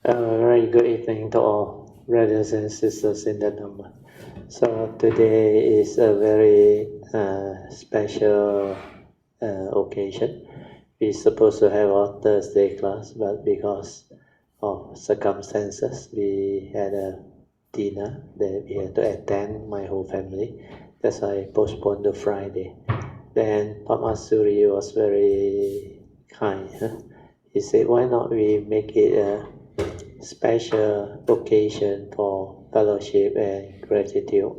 Very good evening to all brothers and sisters in the Dhamma. So today is a very special occasion. We're supposed to have our Thursday class, but because of circumstances, we had a dinner that we had to attend, my whole family. That's why I postponed to Friday. Then Padmasuri was very kind. He said, why not we make it a special occasion for fellowship and gratitude,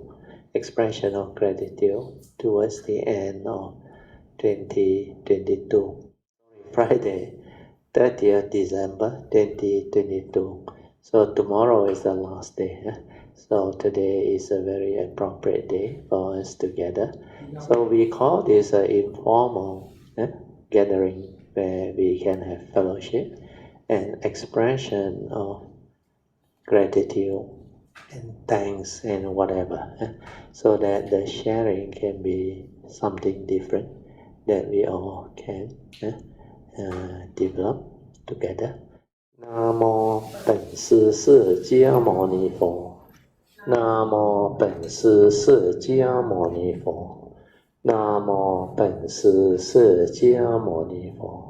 expression of gratitude towards the end of 2022, Friday, 30th December 2022. So tomorrow is the last day. So today is a very appropriate day for us together. So we call this an informal gathering where we can have fellowship and expression of gratitude and thanks and whatever, so that the sharing can be something different that we all can develop together. Namo本师释迦牟尼佛。Namo本师释迦牟尼佛。Namo本师释迦牟尼佛。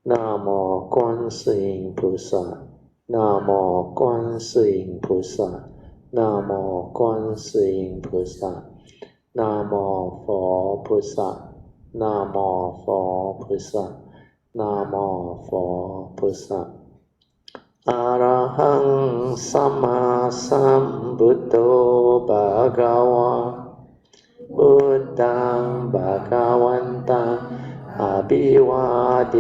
南无观世音菩萨，南无观世音菩萨，南无观世音菩萨，南无佛菩萨，南无佛菩萨，南无佛菩萨。阿拉汉萨玛萨布多巴嘎瓦，布当巴嘎วันตังอาภิวาเท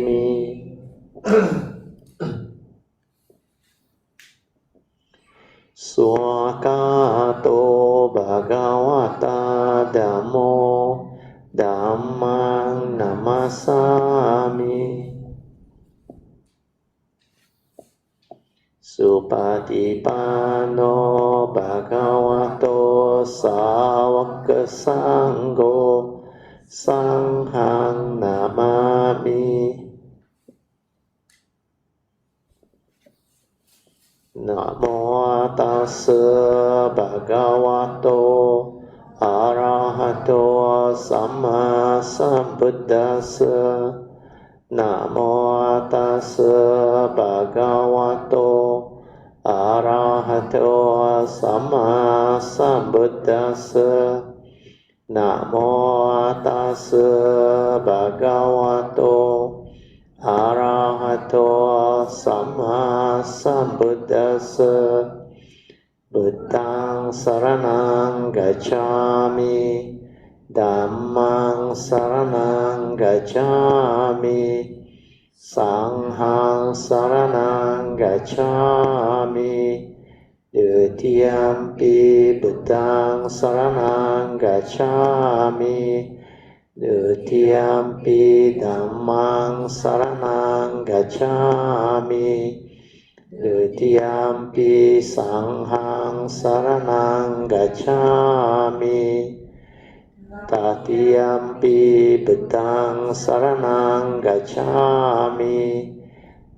มิ สวากาโตภะคะวะตาธัมโมธัมมังนัมมัสสามิ สุปฏิปันโนภะคะวะโตสาวกสังโฆสังฆังนามามินะโมตัสสะภะคะวะโตอะระหะโตสัมมาสัมพุทธัสสะนะโมตัสสะภะคะวะโตอะระหะโตสัมมาสัมพุทธัสสะนะโมตัสสะภะคะวะโตอะระหะโตสัมมาสัมพุทธัสสะพุทธังสรณังกัจฉามิธัมมังสรณังกัจฉามิสังฆังสรณังกัจฉามิดุติยมปิพุทธังสรณังกัจฉามิดุติยมปิธัมมังสรณังกัจฉามิดุติยมปิสังฆังสรณังกัจฉามิตติยมปิพุทธังสรณังกัจฉามิ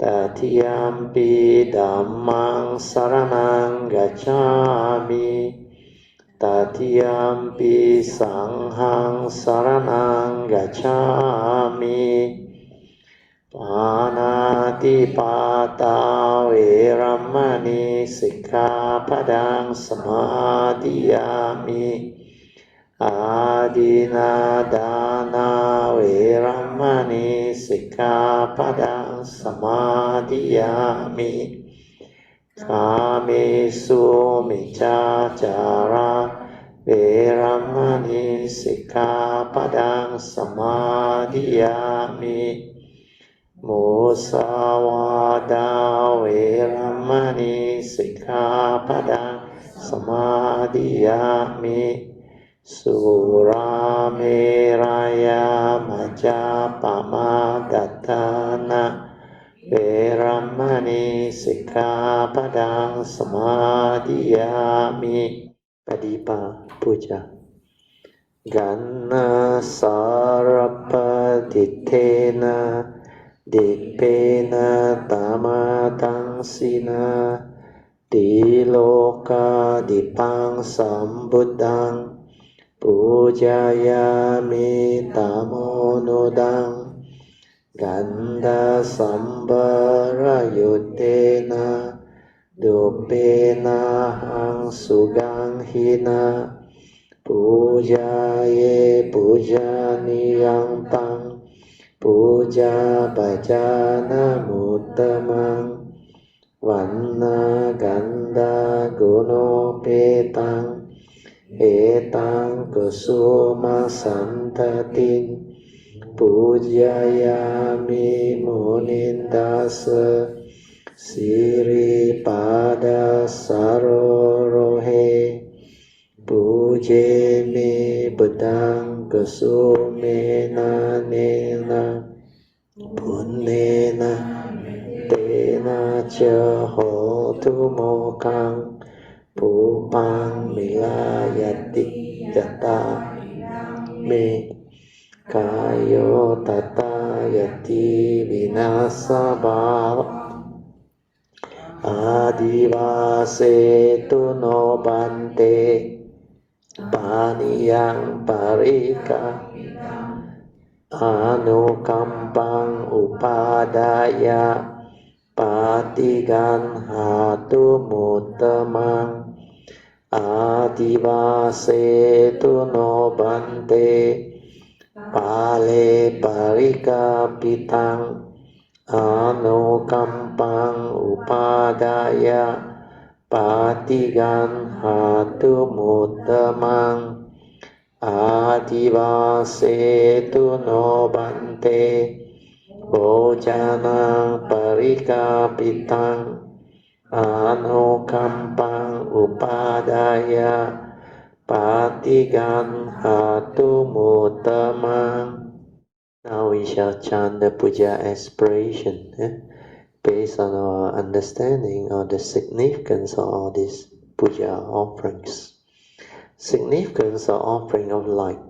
ตติยมปิธัมมังสรณังกัจฉามิตติยมปิสังฆังสรณังกัจฉามิปานาติปาตาเวรัมมณีสิกขาปดังสมาธิยามิอาดินาดานาเวรัมมณีสิกขาปดังสมาธิยามิกาเมสุมิจฉาจาราเวรัมมณีสิกขาปดังสมาธิยามิมุสาวาทาเวรัมมณีสิกขาปดังสมาธิยามิสุราเมรยามัจจาปมาดัฏฐานะเวรัมมณีสิกขาปดังสมาธิยามิปฏิปาปุจจากันนาสารปฏิเทนะดิเปนะตามาตัง สินาติโลกาดิปังสัมบุตตังปูจายามิตโมโนดังกันดาสัมบารยุตเตนะดุเปนะหังสุกังหินะปูจาเยปูจานิยังตังปูจาปัจจานะมุตตมังวันนากันดากุโนเปตังเอตังกุสุมาสันทติงปูจายามิมุนินดัสสะสิริปาดัสสะโรโรเฮปูเจมิบุตังกุสุเมนะเนนะปุณเนนะเตนะเจโหตุโมกังปูปังมิลายติยตาเมกายโยตตายติวินาสบาวอาดิวาเสตุโนบันเตปานิยังปาริกาอานุกัมปังอุปาดายะปาติกันหาตุมุตตมังอาดิวาเสตุโนบันเตปาเลปาริกาปิตังอานุกัมปังอุปาดายะปาติกันหาตุมุตตมังอาดิวาเสตุโนบันเตโภจานังปริกาปิตังอานุกัมปังอุปาดายะปาติกันหาตุมุตตมัง Now we shall chant the Puja aspiration based on our understanding of the significance of all these Puja offerings. Significance of offering of light.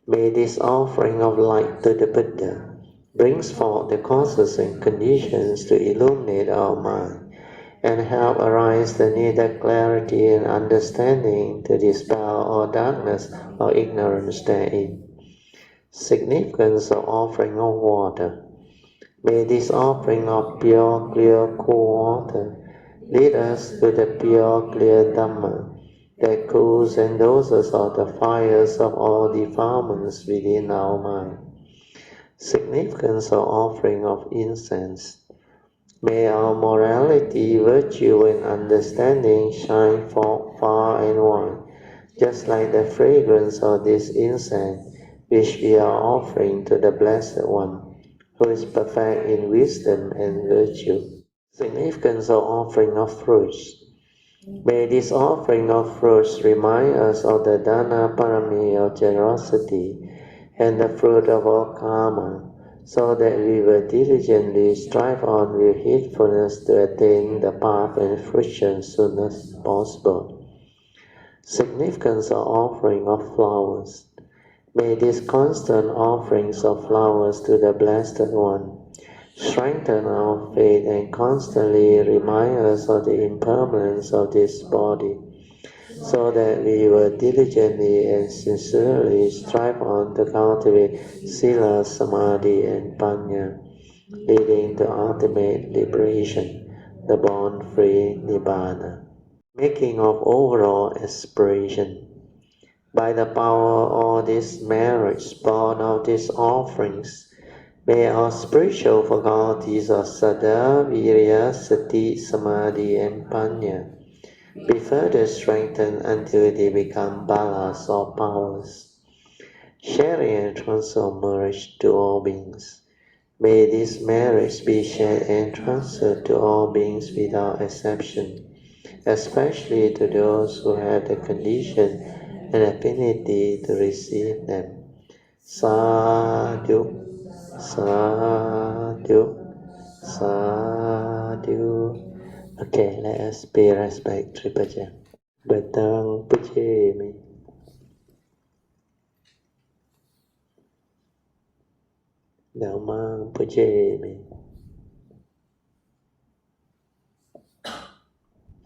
May this offering of light to the Buddha brings forth the causes and conditions to illuminate our mind and help arise the needed clarity and understanding to dispel all darkness or ignorance therein. Significance of offering of water. May this offering of pure, clear, cool water lead us to the pure, clear Dhamma that cools and doses out the fires of all defilements within our mind. Significance of offering of incense. May our morality, virtue, and understanding shine forth far and wide, just like the fragrance of this incense which we are offering to the Blessed One, who is perfect in wisdom and virtue. Significance of offering of fruits. May this offering of fruits remind us of the Dana Parami of generosity and the fruit of all karma, so that we will diligently strive on with heedfulness to attain the path and fruition soon as possible. Significance of offering of flowers. May these constant offerings of flowers to the Blessed One strengthen our faith and constantly remind us of the impermanence of this body, so that we will diligently and sincerely strive on to cultivate Sila, Samadhi, and Panya, leading to ultimate liberation, the born-free Nibbana. Making of overall aspiration. By the power of all these merits born of these offerings, may our spiritual faculties of Saddha, Virya, Sati, Samadhi, and Panya be further strengthened until they become balas or powers, sharing and transfer merge to all beings. May these merits be shared and transferred to all beings without exception, especially to those who have the condition and affinity to receive them. Sadhu, sadhu, sadhu. Okay, let us pay respect to Puja. Batang Pujemi. Dhamma Pujemi.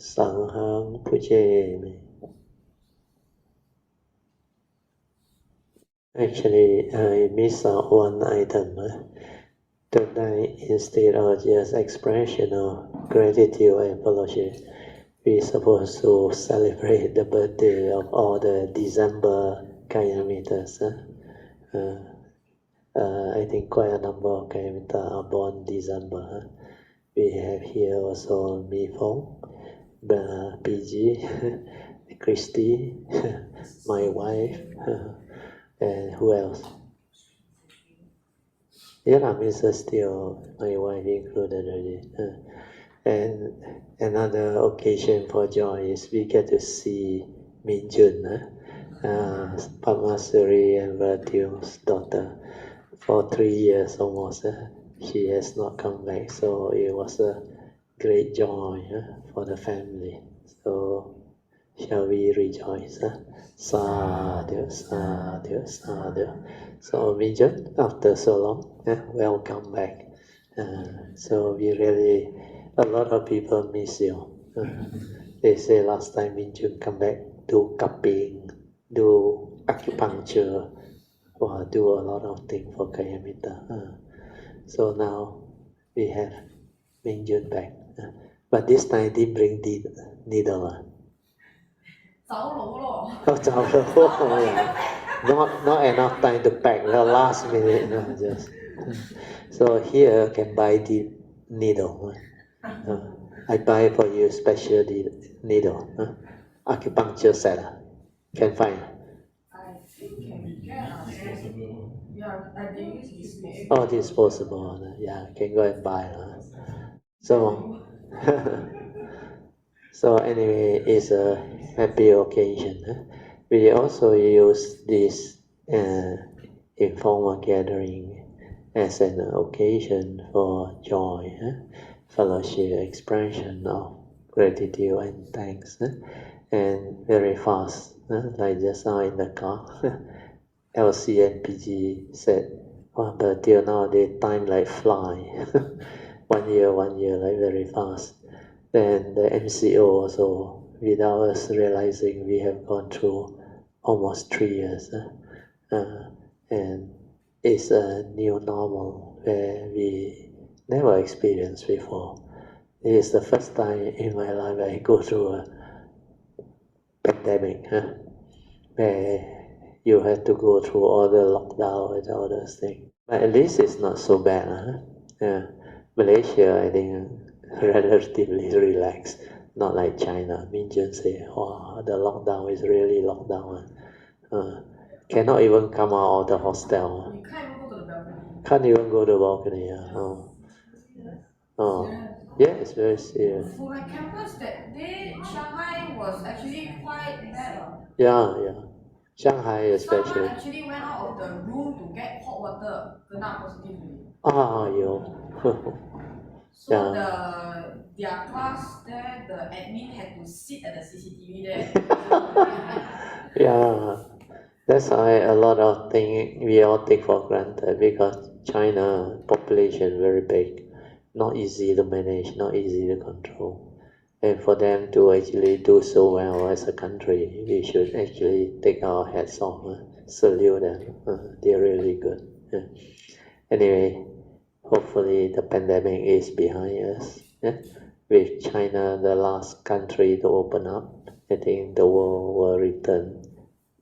Sanghang Puja. Actually, I missed out one item. Tonight, instead of just expression of gratitude and fellowship, we're supposed to celebrate the birthday of all the December Kayamittas. I think quite a number of Kayamittas are born December. We have here also Mi Fong, PG, Christy, my wife, and who else? Yeah, Mrs. Steele, my wife included already. And another occasion for joy is we get to see Min Jun, Padmasuri and Virtue's daughter, for 3 years almost. She has not come back, so it was a great joy for the family. So shall we rejoice? Sadhu, sadhu, sadhu. So Minjun, after so long, welcome back. So we really, a lot of people miss you. They say last time Minjun come back, do cupping, do acupuncture, or do a lot of things for Kayamita. So now we have Minjun back. But this time didn't bring the needle. Oh, yeah. Not enough time to pack the last minute. Just. So here can buy the needle. I buy for you special needle. Acupuncture set. Can find. I think can get. Yeah, they use disposable. Oh, disposable. Yeah, can go and buy. So. So anyway, it's a happy occasion. We also use this informal gathering as an occasion for joy, fellowship, expression of gratitude and thanks. And very fast, like just now in the car, LC and PG said, oh, but till now they time like fly. 1 year, like very fast. Then the MCO also, without us realizing, we have gone through almost 3 years. And it's a new normal where we never experienced before. It is the first time in my life I go through a pandemic, where you have to go through all the lockdown and all those things. But at least it's not so bad. Malaysia, I think, relatively relaxed, not like China. Minjun say, oh, the lockdown is really lockdown. Cannot even come out of the hostel. You can't even go to the balcony. Can't even go to the balcony. Yeah, it's very serious. For my campus that day, Shanghai was actually quite bad. Yeah. Shanghai especially. Someone actually went out of the room to get hot water, kena positively. So yeah. Their class there, the admin had to sit at the CCTV there. Yeah, that's why a lot of things we all take for granted because China population very big, not easy to manage, not easy to control. And for them to actually do so well as a country, we should actually take our hats off, salute them. They're really good. Anyway, hopefully the pandemic is behind us. With China the last country to open up, I think the world will return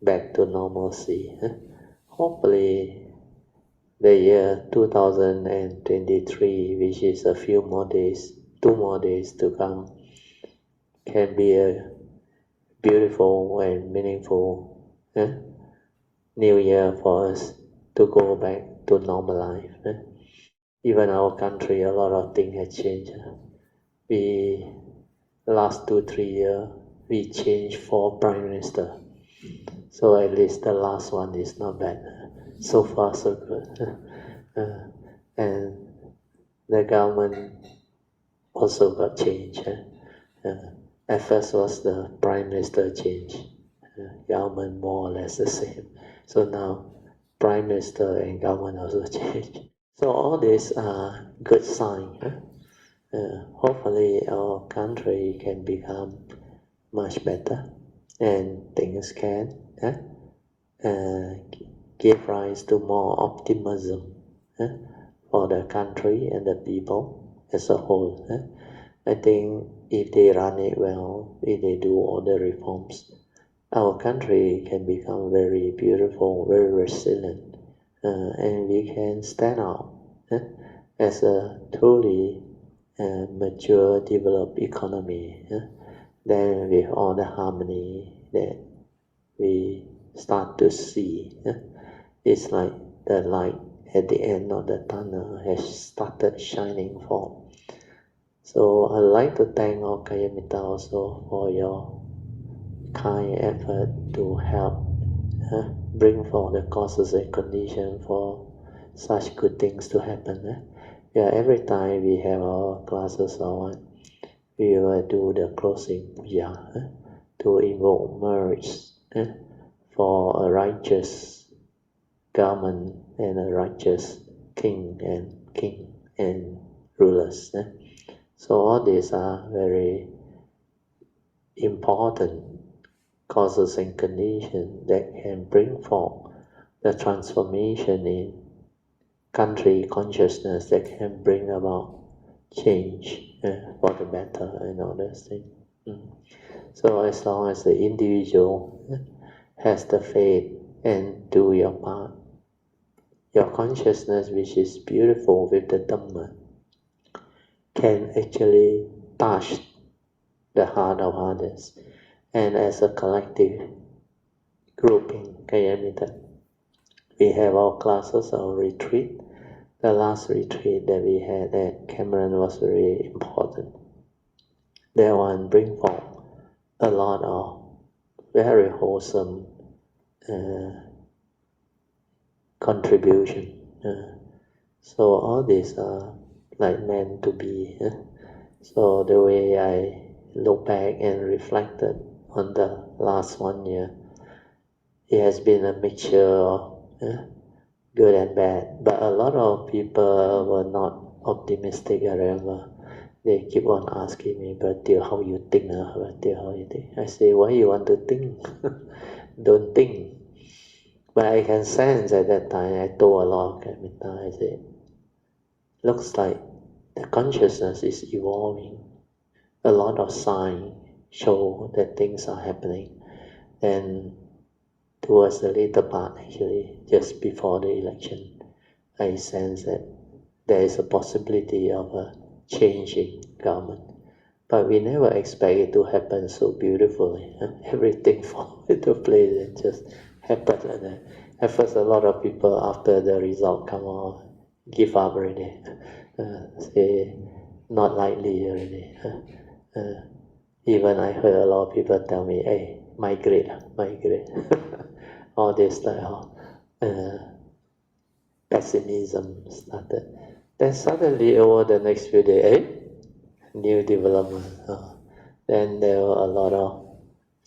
back to normalcy. Hopefully the year 2023, which is a few more days, 2 more days to come, can be a beautiful and meaningful new year for us to go back to normal life. Even our country, a lot of things have changed. We, last 2-3 years, we changed 4 prime minister. So at least the last one is not bad. So far, so good. And the government also got changed. At first was the prime minister change. Government more or less the same. So now prime minister and government also change. So all these are good signs. hopefully our country can become much better and things can give rise to more optimism for the country and the people as a whole. I think if they run it well, if they do all the reforms, our country can become very beautiful, very resilient, and we can stand out as a truly mature, developed economy. Then with all the harmony that we start to see, it's like the light at the end of the tunnel has started shining forth. So I'd like to thank all Kayamita also for your kind effort to help bring forth the causes and conditions for such good things to happen. Yeah, every time we have our classes or what, we will do the closing puja to invoke merge for a righteous government and a righteous king and rulers. So all these are very important causes and conditions that can bring forth the transformation in country consciousness that can bring about change for the better and all those things. So as long as the individual has the faith and do your part, your consciousness, which is beautiful with the Dhamma, can actually touch the heart of others. And as a collective grouping, Kayamita, we have our classes, our retreat. The last retreat that we had at Cameron was very important. That one bring forth a lot of very wholesome contribution. So all these are like meant to be. So the way I look back and reflected on the last 1 year, it has been a mixture of good and bad. But a lot of people were not optimistic. I remember they keep on asking me, but how you think? But how you think? I say, why you want to think? Don't think. But I can sense at that time, I told a lot of Kamita, I said, looks like the consciousness is evolving. A lot of signs show that things are happening. And towards the later part, actually, just before the election, I sense that there is a possibility of a change in government. But we never expect it to happen so beautifully. Everything falls into place and just happens like that. At first, a lot of people, after the result come out, give up already. Say, not likely already. Even I heard a lot of people tell me, hey, migrate. All this type of pessimism started. Then suddenly over the next few days, new development. Then there were a lot of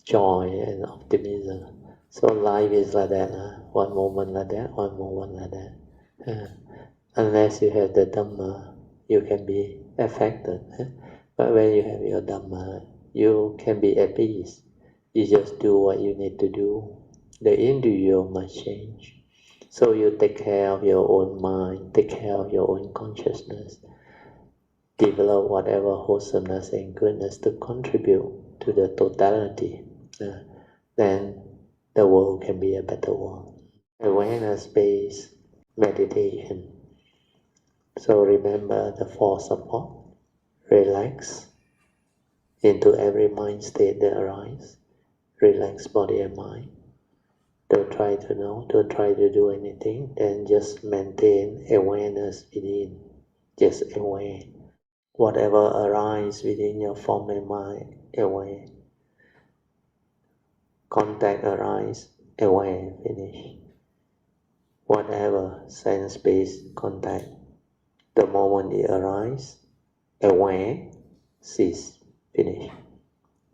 joy and optimism. So life is like that. One moment like that, one moment like that. Unless you have the Dhamma, you can be affected. But when you have your Dhamma, you can be at peace. You just do what you need to do. The individual must change. So you take care of your own mind, take care of your own consciousness, develop whatever wholesomeness and goodness to contribute to the totality. Then the world can be a better world. Awareness-based meditation. So remember the four support. Relax into every mind state that arises. Relax body and mind. Don't try to know, don't try to do anything, then just maintain awareness within, just aware. Whatever arises within your form and mind, aware. Contact arises, aware, finish. Whatever sense-based contact, the moment it arises, aware, cease, finish.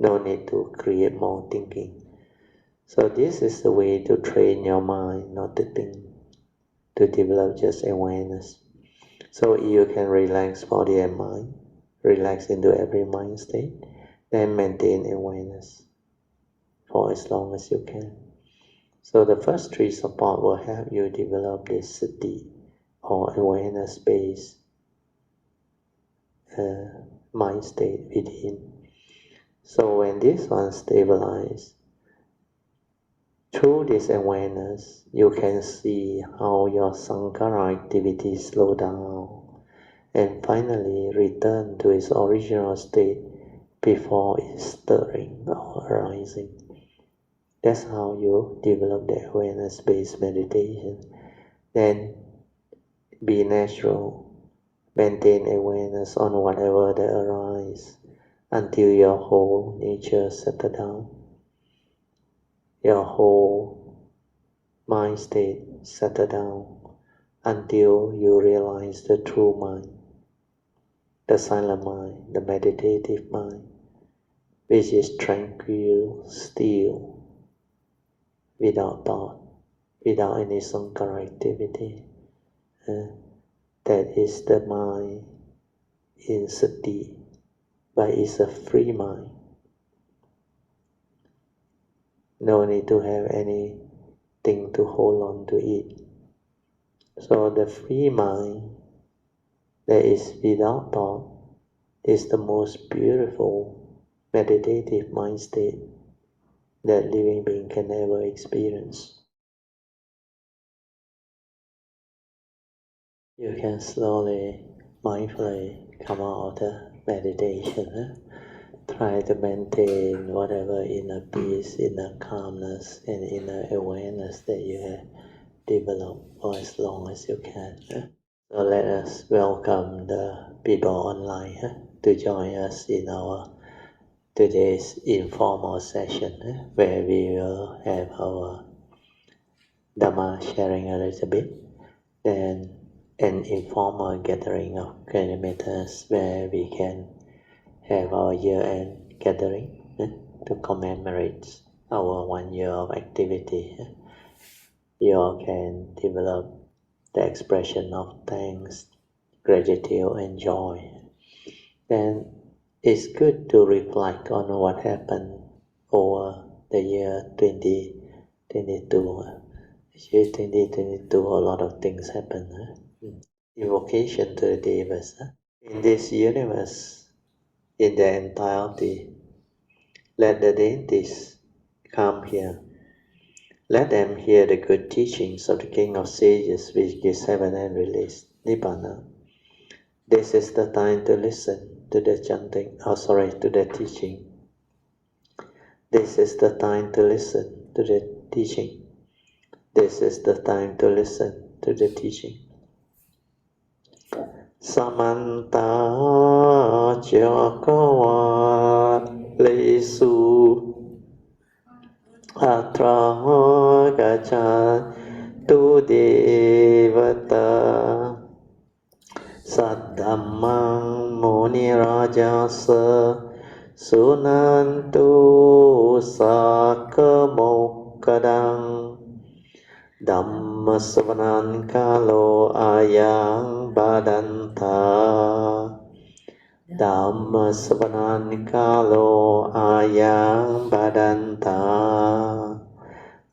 No need to create more thinking. So this is the way to train your mind not to think, to develop just awareness. So you can relax body and mind, relax into every mind state, then maintain awareness for as long as you can. So the first three support will help you develop this sati or awareness-based mind state within. So when this one stabilizes, through this awareness, you can see how your sankhara activities slow down and finally return to its original state before it's stirring or arising. That's how you develop the awareness-based meditation. Then be natural, maintain awareness on whatever that arises until your whole nature settles down. Your whole mind state settles down until you realize the true mind, the silent mind, the meditative mind, which is tranquil, still, without thought, without any sankhara activity. That is the mind in sati, but it's a free mind. No need to have anything to hold on to it. So the free mind that is without thought is the most beautiful meditative mind state that living being can ever experience. You can slowly, mindfully come out of the meditation. Try to maintain whatever inner peace, inner calmness, and inner awareness that you have developed for as long as you can. So let us welcome the people online to join us in our today's informal session where we will have our Dhamma sharing a little bit, then an informal gathering of kilometers where we can have our year-end gathering to commemorate our 1 year of activity. You all can develop the expression of thanks, gratitude, and joy. Then it's good to reflect on what happened over the year 2022. Actually, 2022, a lot of things happened. Invocation to the Devas. In this universe, in their entirety, let the deities come here. Let them hear the good teachings of the King of Sages which gives heaven and release, Nibbana. This is the time to listen to the to the teaching. This is the time to listen to the teaching. This is the time to listen to the teaching. Samanta Chakawalesu Atra Gachantu Devata Saddhammang Muni Rajasa Sunantu Sakamokadang Dhamma Savanan Kalo Ayang Badanta Dhamma Savanan Kalo Ayang Badanta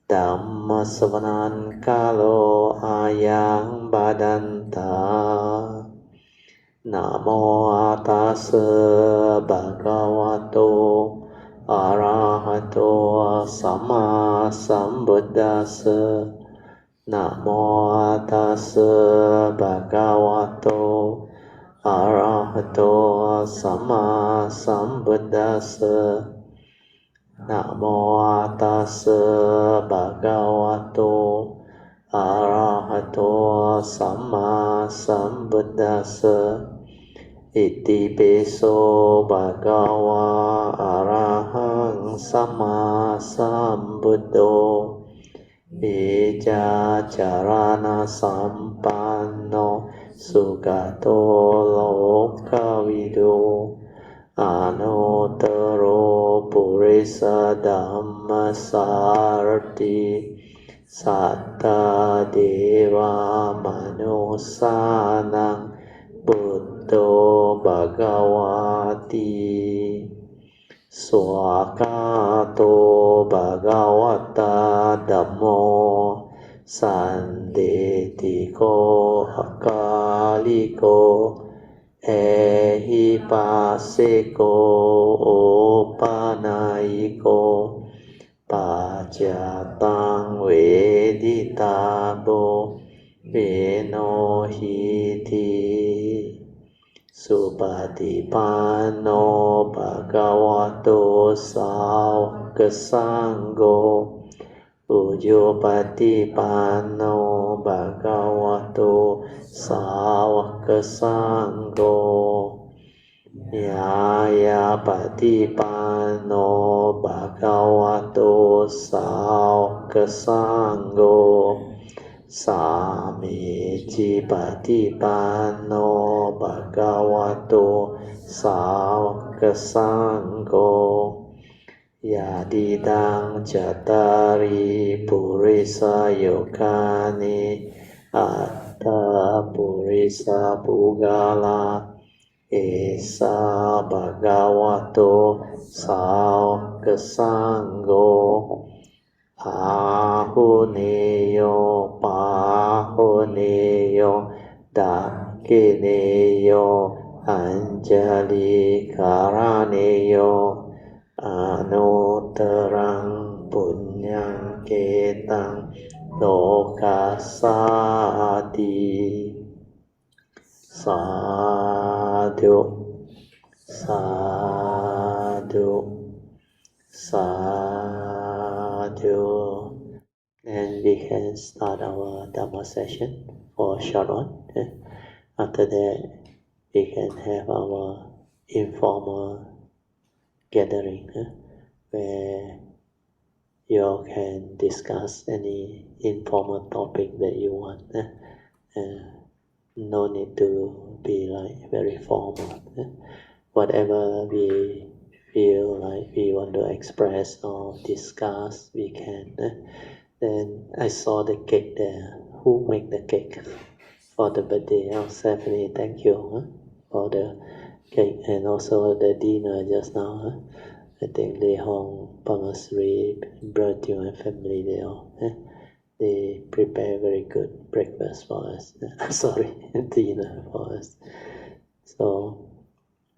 Dhamma Savanan Kalo Ayang Badanta Namo Tassa Bhagavato Arahato Sama Sambuddhassa Namo Tassa Bhagavato Arahato Sama Sambuddhassa Namo Tassa Bhagavato Arahato Sama Sambuddhassa Iti Piso Bhagava Arahang Sama Sambuddho Ija Charana Sampanno Sugato Lokavido Anuttaro Purisa Dhammasarati Satta Deva Manusanang Buddho Bhagavato Bhagavati Swakato Bhagavata Dhammo Sandetiko Akaliko Ehipaseko Opanayiko Pajatang Veditabo Veno Hiti Supatipanno Bhagavato Sāvaka Sangho Ujjopatipanno Bhagavato Sāvaka Sangho Yaya Patipanno Bhagavato Sāvaka Sangho Sāmici Patipanno Bhagavato Sāvaka Sangho Yadidang Cattari Purisa Yokani Atta Purisa Pugala Esa Bhagavato Sāvaka Sangho Ahuneyo Pahuneyo Dakineyo Anjali Karaneyo Anutarang Punyang Ketang Lokasati Sadhu Sadhu Sadhu. And we can start our Dhamma session for a short one. After that, we can have our informal gathering where you all can discuss any informal topic that you want. No need to be like very formal. Whatever we feel like we want to express or discuss, we can. Then I saw the cake there. Who make the cake for the birthday? Oh, Stephanie, thank you for the cake and also the dinner just now. I think Lê Hong, Padmasuri, Bro Swee Aun and family, they prepare very good breakfast for us. Sorry, dinner for us. So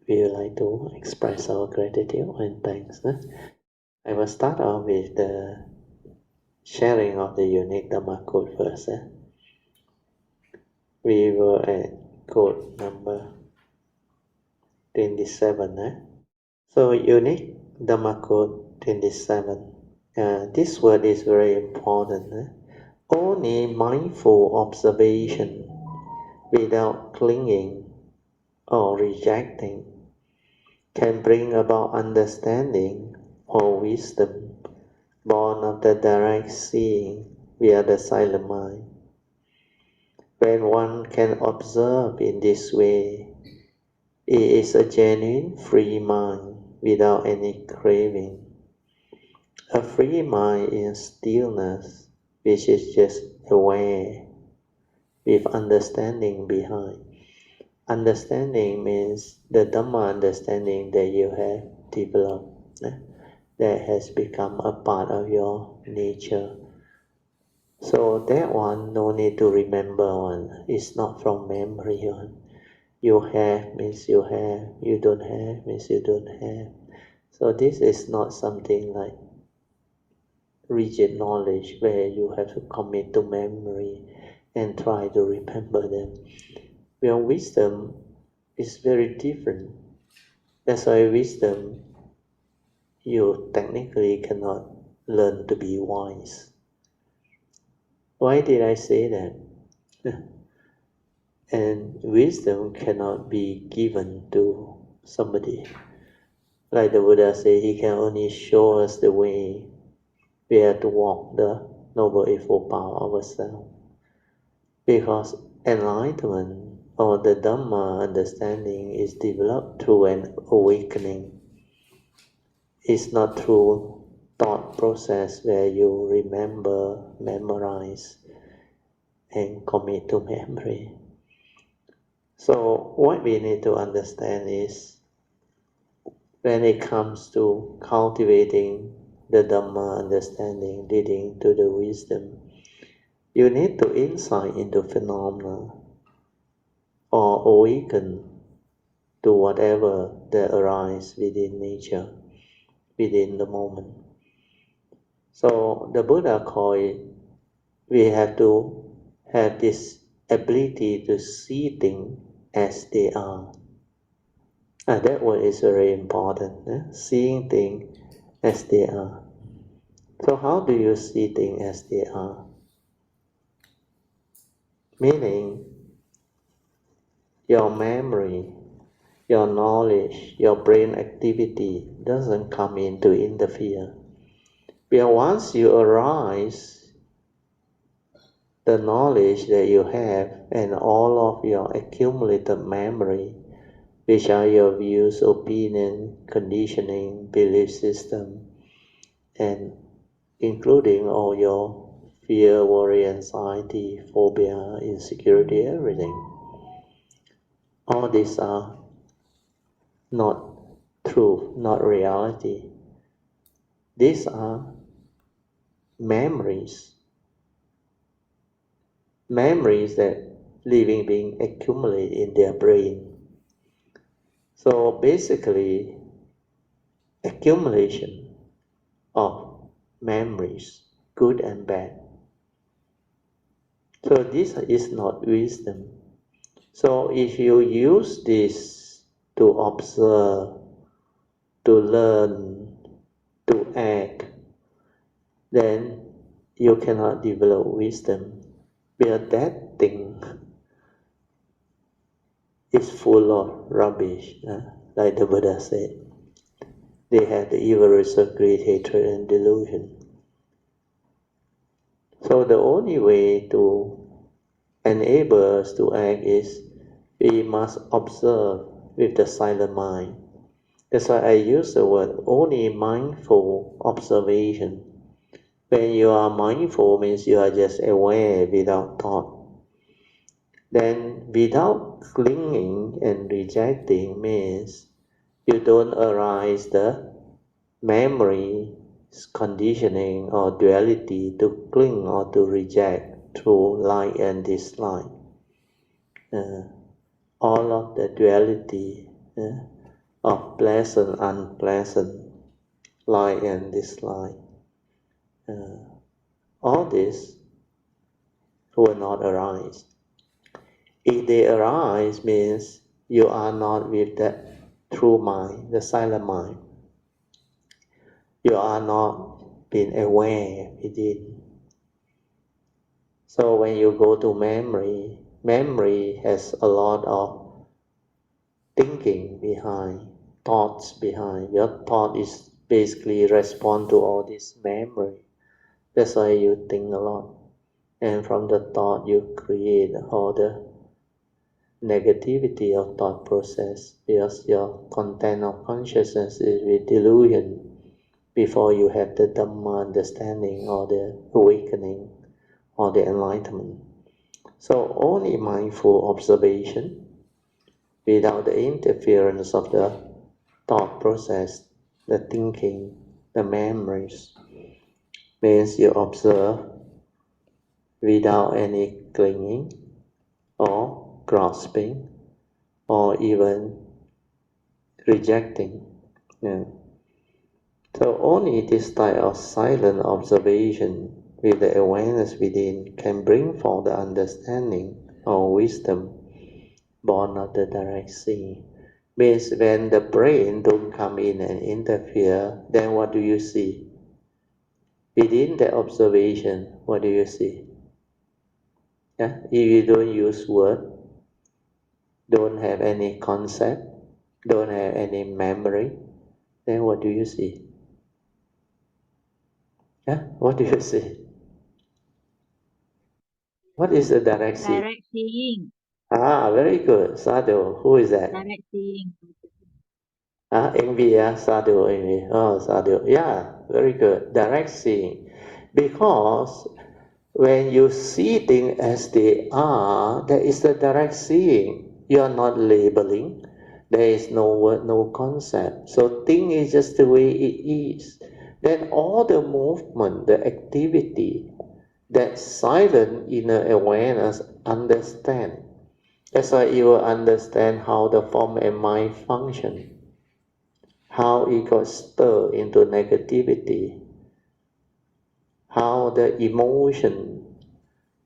we would like to express our gratitude and thanks. I will start off with the sharing of the unique Dhamma code first. We were at code number 27. So unique Dhamma code 27. This word is very important. Only mindful observation without clinging or rejecting can bring about understanding or wisdom born of the direct seeing via the silent mind. When one can observe in this way, it is a genuine free mind without any craving. A free mind is stillness, which is just aware with understanding behind. Understanding means the Dhamma understanding that you have developed, that has become a part of your nature. So that one, no need to remember one. It's not from memory one. You have means you have, you don't have means you don't have. So this is not something like rigid knowledge where you have to commit to memory and try to remember them. Your wisdom is very different. That's why wisdom, you technically cannot learn to be wise. Why did I say that? And wisdom cannot be given to somebody. Like the Buddha said, he can only show us the way we have to walk the Noble Eightfold Path ourselves. Because enlightenment or the Dhamma understanding is developed through an awakening. It's not through thought process where you remember, memorize, and commit to memory. So what we need to understand is, when it comes to cultivating the Dhamma understanding leading to the wisdom, you need to insight into phenomena or awaken to whatever that arises within nature, within the moment. So the Buddha called it, we have to have this ability to see things as they are. And that word is very important, seeing things as they are. So how do you see things as they are? Meaning, your memory, your knowledge, your brain activity doesn't come in to interfere. But once you arise, the knowledge that you have and all of your accumulated memory, which are your views, opinion, conditioning, belief system, and including all your fear, worry, anxiety, phobia, insecurity, everything. All these are not truth, not reality. These are memories. Memories that living beings accumulate in their brain. So basically, accumulation of memories, good and bad. So this is not wisdom. So if you use this to observe, to learn, to act, then you cannot develop wisdom. Because that thing is full of rubbish, like the Buddha said. They have the evil roots of greed, hatred, and delusion. So the only way to enable us to act is we must observe with the silent mind. That's why I use the word only mindful observation. When you are mindful means you are just aware without thought. Then without clinging and rejecting means you don't arise the memory, conditioning or duality to cling or to reject through like and dislike. All of the duality of pleasant, unpleasant, like and dislike. All this will not arise. If they arise means you are not with the true mind, the silent mind. You are not being aware within. So when you go to memory, memory has a lot of thinking behind, thoughts behind. Your thought is basically respond to all this memory. That's why you think a lot. And from the thought you create all the negativity of thought process, because your content of consciousness is with delusion before you have the Dhamma understanding or the awakening or the enlightenment. So only mindful observation without the interference of the thought process, the thinking, the memories, means you observe without any clinging or grasping or even rejecting. Yeah. So only this type of silent observation with the awareness within can bring forth the understanding or wisdom born of the direct seeing. Means when the brain don't come in and interfere, then what do you see? Within the observation, what do you see? Yeah? If you don't use word, don't have any concept, don't have any memory, then what do you see? Yeah? What do you see? What is the direct seeing? Direct seeing. Very good. Sadhu. Who is that? Direct seeing. Envy, Sadhu, envy. Oh, Sadhu. Yeah, very good. Direct seeing. Because when you see things as they are, that is the direct seeing. You are not labeling. There is no word, no concept. So thing is just the way it is. Then all the movement, the activity, that silent inner awareness understand. That's why you will understand how the form and mind function, how it got stirred into negativity, how the emotion,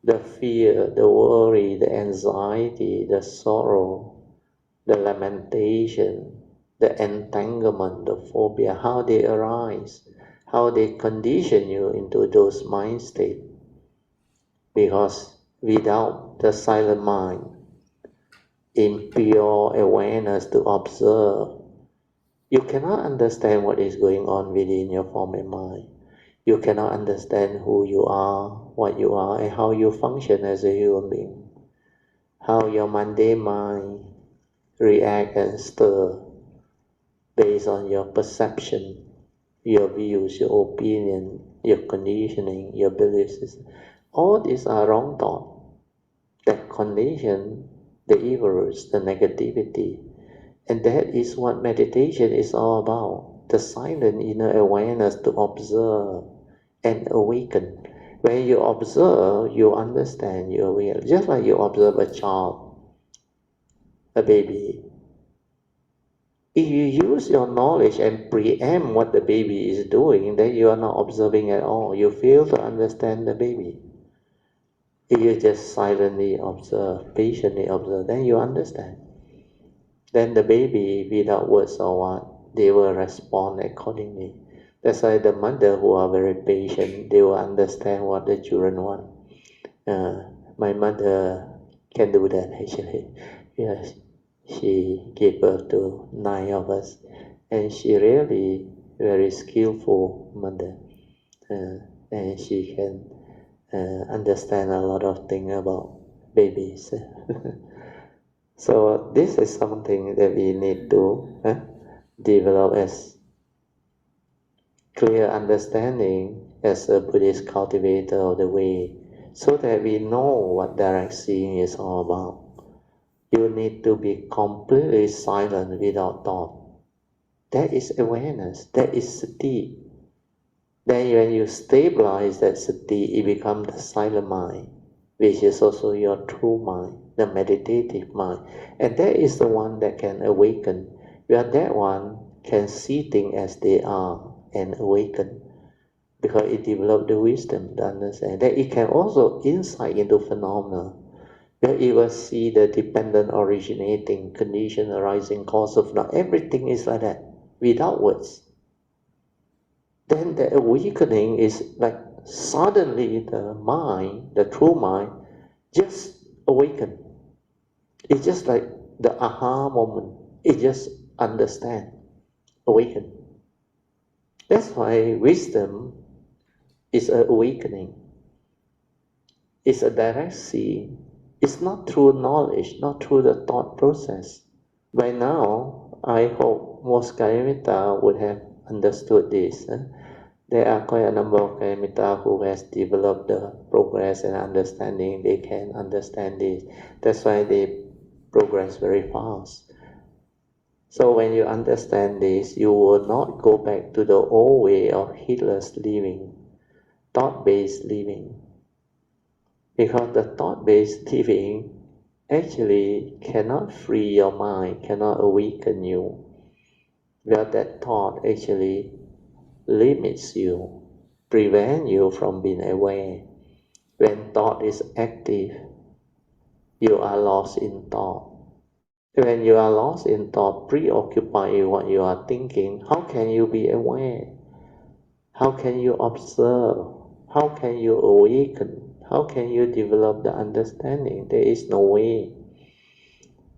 the fear, the worry, the anxiety, the sorrow, the lamentation, the entanglement, the phobia, how they arise, how they condition you into those mind states. Because without the silent mind, in pure awareness to observe, you cannot understand what is going on within your form and mind. You cannot understand who you are, what you are, and how you function as a human being. How your mundane mind react and stir based on your perception, your views, your opinion, your conditioning, your belief system. All these are wrong thoughts that condition the evils, the negativity. And that is what meditation is all about. The silent inner awareness to observe and awaken. When you observe, you understand, you aware. Just like you observe a child, a baby. If you use your knowledge and preempt what the baby is doing, then you are not observing at all. You fail to understand the baby. If you just silently observe, patiently observe, then you understand. Then the baby, without words or what, they will respond accordingly. That's why the mother who are very patient, they will understand what the children want. My mother can do that actually. Yes, she gave birth to 9 of us, and she really very skillful mother, and she can understand a lot of things about babies. So this is something that we need to develop as clear understanding as a Buddhist cultivator of the way, so that we know what direct seeing is all about. You need to be completely silent without thought. That is awareness, that is sati. Then when you stabilize that sati, it becomes the silent mind, which is also your true mind, the meditative mind. And that is the one that can awaken, where that one can see things as they are and awaken, because it develops the wisdom to understand that it can also insight into phenomena, where it will see the dependent originating condition arising cause of not everything is like that without words. Then the awakening is like suddenly the mind, the true mind, just awaken. It's just like the aha moment. It just understand, awaken. That's why wisdom is an awakening. It's a direct seeing. It's not through knowledge, not through the thought process. By now, I hope most Kayamita would have understood this. There are quite a number of Kayamita who has developed the progress and understanding. They can understand this. That's why they progress very fast. So when you understand this, you will not go back to the old way of heedless living, thought-based living. Because the thought-based living actually cannot free your mind, cannot awaken you. Where that thought actually limits you, prevent you from being aware. When thought is active, you are lost in thought. When you are lost in thought, preoccupied with what you are thinking, how can you be aware? How can you observe? How can you awaken? How can you develop the understanding? There is no way.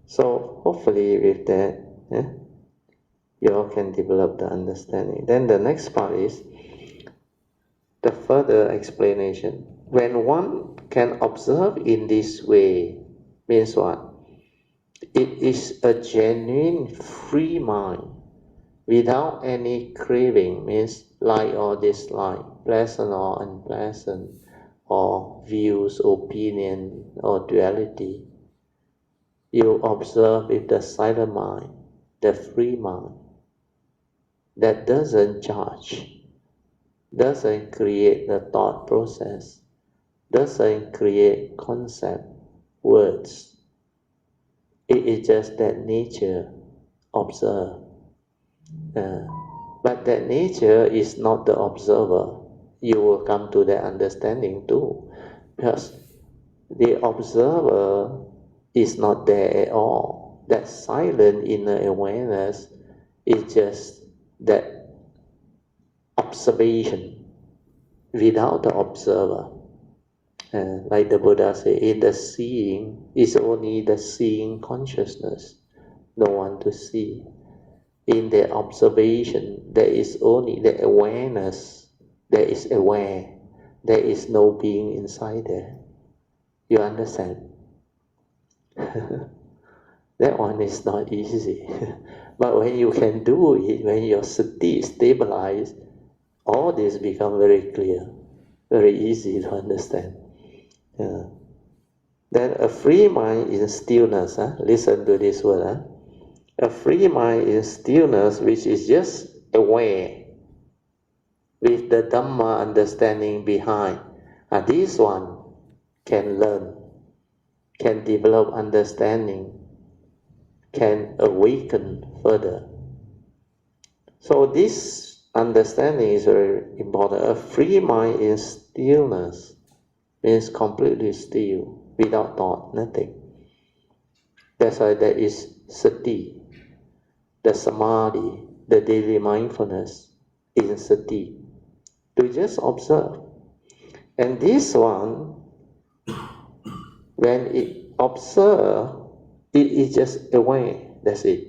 So hopefully with that, you all can develop the understanding. Then the next part is the further explanation. When one can observe in this way, means what? It is a genuine free mind without any craving, means like or dislike, pleasant or unpleasant, or views, opinion, or duality. You observe with the silent mind, the free mind, that doesn't judge, doesn't create the thought process, doesn't create concept, words. It is just that nature, observe. But that nature is not the observer. You will come to that understanding too. Because the observer is not there at all. That silent inner awareness is just that observation without the observer. Like the Buddha said, in the seeing is only the seeing consciousness, no one to see. In the observation, there is only the awareness, there is aware, there is no being inside there. You understand? That one is not easy. But when you can do it, when your sati is stabilized, all this become very clear, very easy to understand. Then a free mind in stillness, listen to this word. A free mind in stillness which is just aware with the Dhamma understanding behind. This one can learn, can develop understanding, can awaken further. So this understanding is very important. A free mind in stillness means completely still, without thought, nothing. That's why there is sati, the samadhi, the daily mindfulness in sati, to just observe. And this one, when it observes, it is just aware, that's it.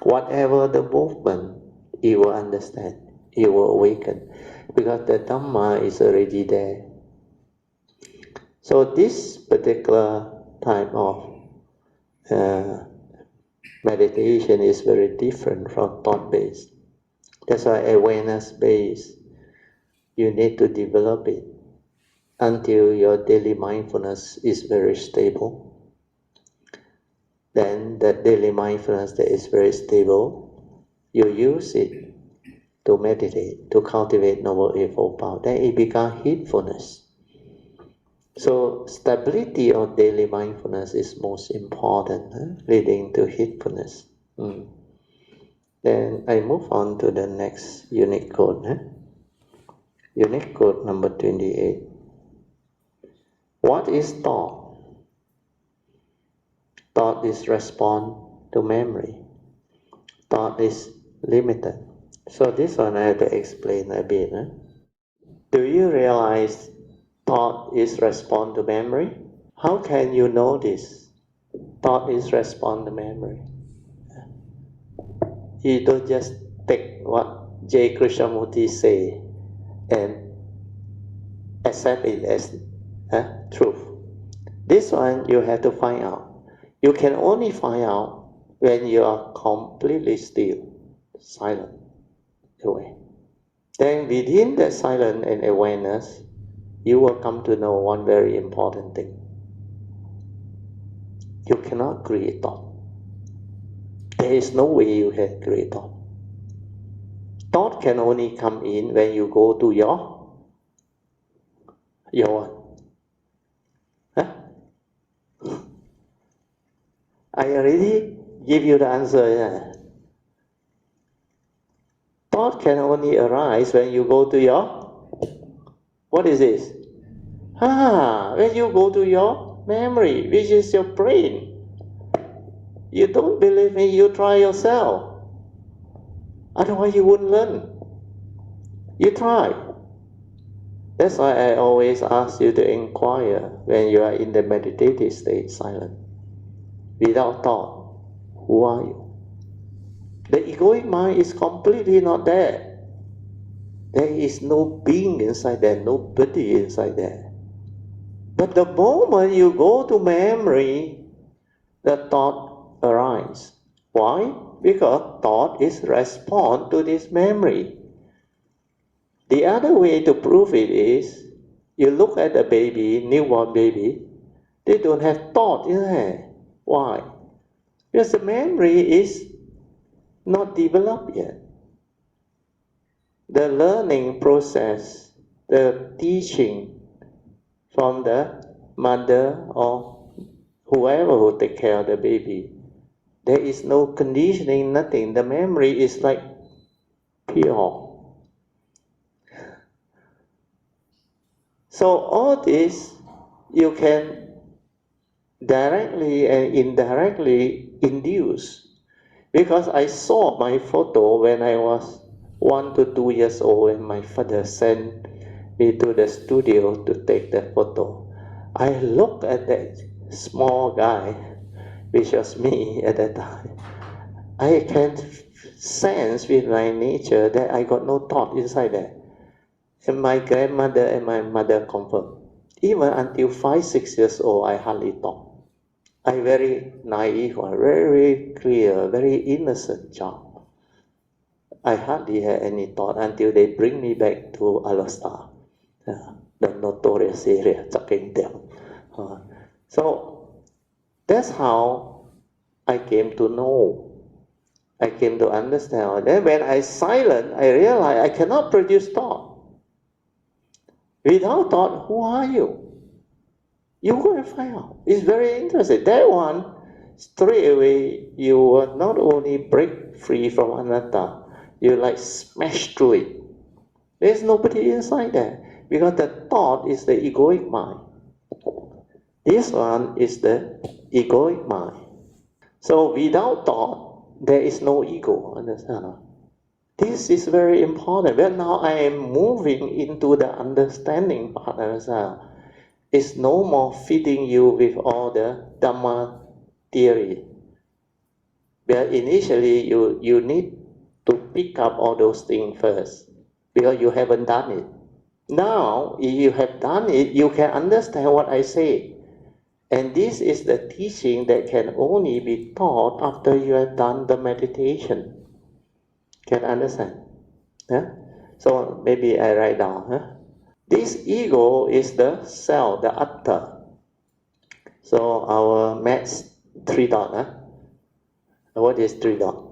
Whatever the movement, it will understand, it will awaken, because the Dhamma is already there. So this particular type of meditation is very different from thought-based. That's why awareness-based, you need to develop it until your daily mindfulness is very stable. Then that daily mindfulness that is very stable, you use it to meditate, to cultivate Noble Eightfold Path. Then it becomes heedfulness. So stability of daily mindfulness is most important, leading to heedfulness. Then I move on to the next unique code. Unique code number 28. What is thought? Thought is response to memory. Thought is limited. So this one I have to explain a bit. Do you realize thought is response to memory? How can you know this? Thought is response to memory. You don't just take what J. Krishnamurti say and accept it as truth. This one you have to find out. You can only find out when you are completely still, silent, aware. Then within that silence and awareness, you will come to know one very important thing. You cannot create thought. There is no way you can create thought. Thought can only come in when you go to your I already give you the answer. Thought can only arise when you go to your, what is this? When you go to your memory, which is your brain. You don't believe me, you try yourself. Otherwise you wouldn't learn. You try. That's why I always ask you to inquire when you are in the meditative state, silent. Without thought, who are you? The egoic mind is completely not there. There is no being inside there, nobody inside there. But the moment you go to memory, the thought arises. Why? Because thought is response to this memory. The other way to prove it is, you look at a baby, newborn baby, they don't have thought in there. Why? Because the memory is not developed yet. The learning process, the teaching from the mother or whoever who take care of the baby, there is no conditioning, nothing. The memory is like pure. So all this you can directly and indirectly induce. Because I saw my photo when I was 1 to 2 years old and my father sent me to the studio to take the photo. I looked at that small guy, which was me at that time. I can sense with my nature that I got no thought inside there. And my grandmother and my mother confirmed. Even until 5, 6 years old, I hardly thought. I very naive, very clear, very innocent child. I hardly had any thought until they bring me back to Alasta, the notorious area, Chakeng Tiao. So that's how I came to know. I came to understand. Then when I silent, I realized I cannot produce thought. Without thought, who are you? You go and find out. It's very interesting. That one, straight away, you will not only break free from anatta, you like smash through it. There's nobody inside there. Because the thought is the egoic mind. This one is the egoic mind. So without thought, there is no ego. Understand? This is very important. Well, now I am moving into the understanding part. Understand? It's no more feeding you with all the Dhamma theory. But initially, you need to pick up all those things first, because you haven't done it. Now, if you have done it, you can understand what I say. And this is the teaching that can only be taught after you have done the meditation. Can understand? Yeah? So maybe I write down. Huh? This ego is the self, the atta. So our maths 3 dot. Huh? What is 3 dot?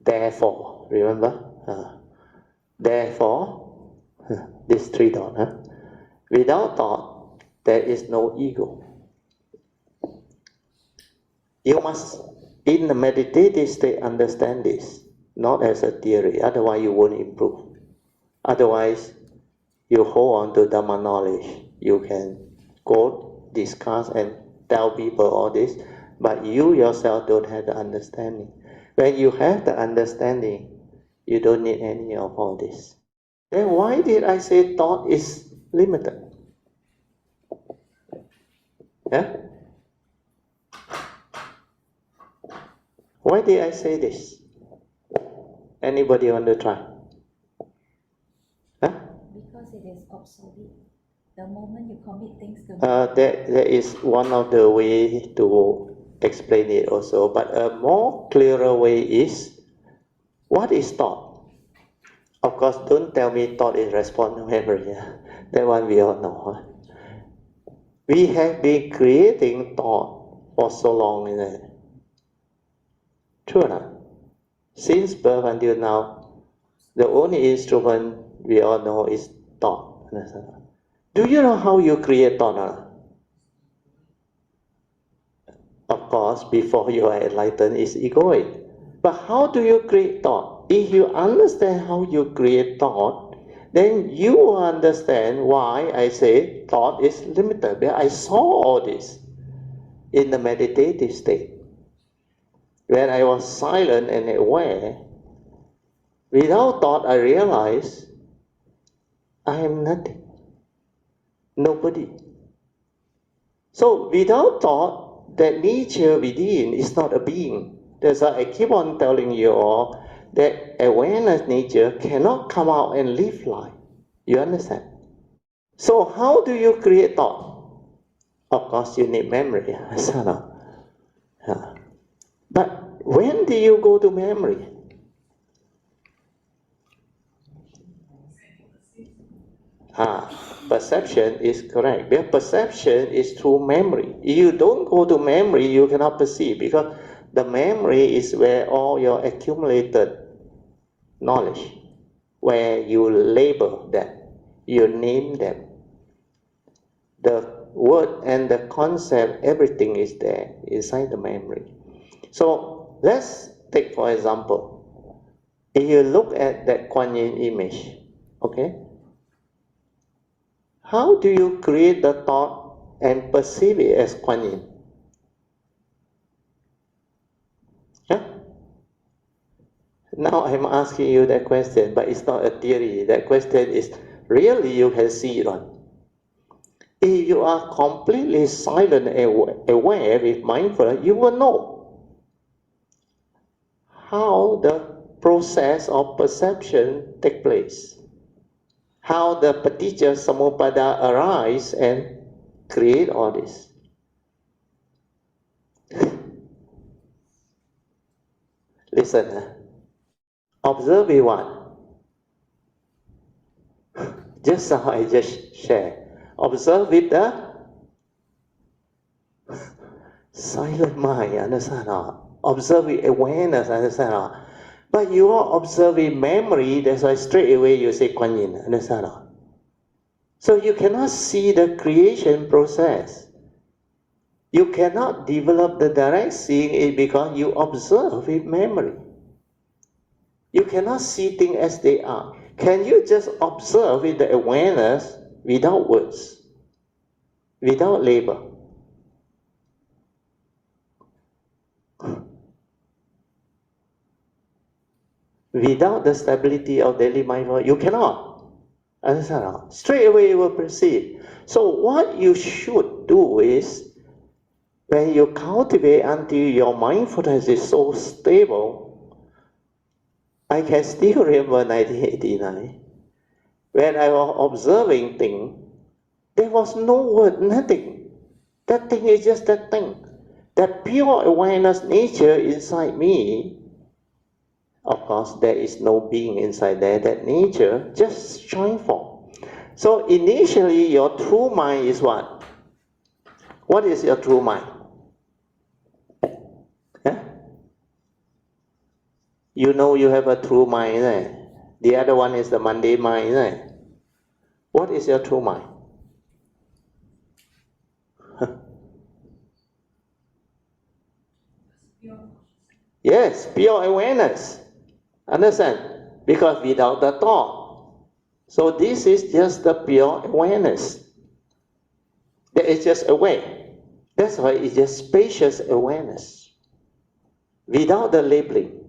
Therefore, remember? Therefore, this 3 dot. Huh? Without thought, there is no ego. You must, in the meditative state, understand this, not as a theory, otherwise you won't improve. Otherwise, you hold on to Dhamma knowledge. You can go, discuss, and tell people all this, but you yourself don't have the understanding. When you have the understanding, you don't need any of all this. Then why did I say thought is limited? Yeah? Why did I say this? Anybody want to try? Huh? Because it is obsolete. The moment you commit things to That is one of the way to explain it also, but a more clearer way is, what is thought? Of course, don't tell me thought is response to memory. Yeah? That one we all know. Huh? We have been creating thought for so long, isn't it? True or not? Since birth until now, the only instrument we all know is thought. Do you know how you create thought? Of course, before you are enlightened, is egoic. But how do you create thought? If you understand how you create thought, then you will understand why I say thought is limited. Because I saw all this in the meditative state. When I was silent and aware, without thought, I realized I am nothing, nobody. So without thought, that nature within is not a being. That's why I keep on telling you all that awareness nature cannot come out and live life. You understand? So how do you create thought? Of course, you need memory. But when do you go to memory? Perception is correct. Because perception is through memory. If you don't go to memory, you cannot perceive, because the memory is where all your accumulated knowledge, where you label them, you name them. The word and the concept, everything is there inside the memory. So let's take for example, if you look at that Kuan Yin image, okay? How do you create the thought and perceive it as Kuan Yin? Yeah? Now I'm asking you that question, but it's not a theory. That question is really you can see it on. If you are completely silent and aware with mindfulness, you will know how the process of perception takes place, how the paticca samuppada arise and create all this. Listen, observe with what? Just how I just shared. Observe with the silent mind, understand? Observe with awareness, understand? But you are observing memory, that's why straight away you say Kuan Yin, understand? So you cannot see the creation process. You cannot develop the direct seeing because you observe with memory. You cannot see things as they are. Can you just observe with the awareness without words, without label? Without the stability of daily mindfulness, you cannot. Understand? Straight away you will perceive. So what you should do is, when you cultivate until your mindfulness is so stable, I can still remember 1989, when I was observing things, there was no word, nothing. That thing is just that thing. That pure awareness nature inside me, of course there is no being inside there, that nature just shine forth. So initially your true mind is what? What is your true mind? Yeah? You know you have a true mind, right? The other one is the mundane mind, right? What is your true mind? Yes, pure awareness. Understand? Because without the thought. So this is just the pure awareness. That is just aware. That's why it's just spacious awareness. Without the labeling.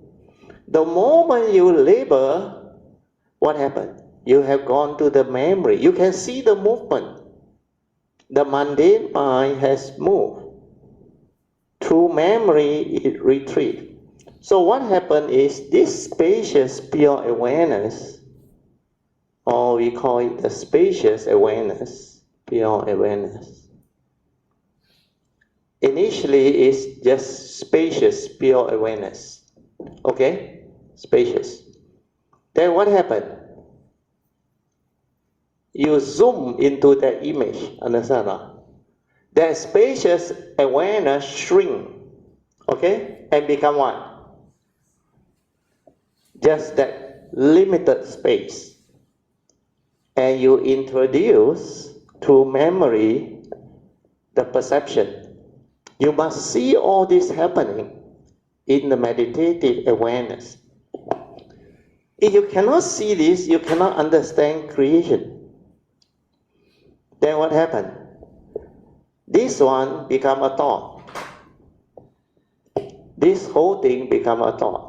The moment you label, what happened? You have gone to the memory. You can see the movement. The mundane mind has moved. Through memory, it retreats. So what happened is this spacious pure awareness, or we call it the spacious awareness, pure awareness. Initially, it's just spacious pure awareness. Okay? Spacious. Then what happened? You zoom into that image, understand? That spacious awareness shrink, okay? And become what? Just that limited space. And you introduce through memory the perception. You must see all this happening in the meditative awareness. If you cannot see this, you cannot understand creation. Then what happened? This one become a thought. This whole thing become a thought.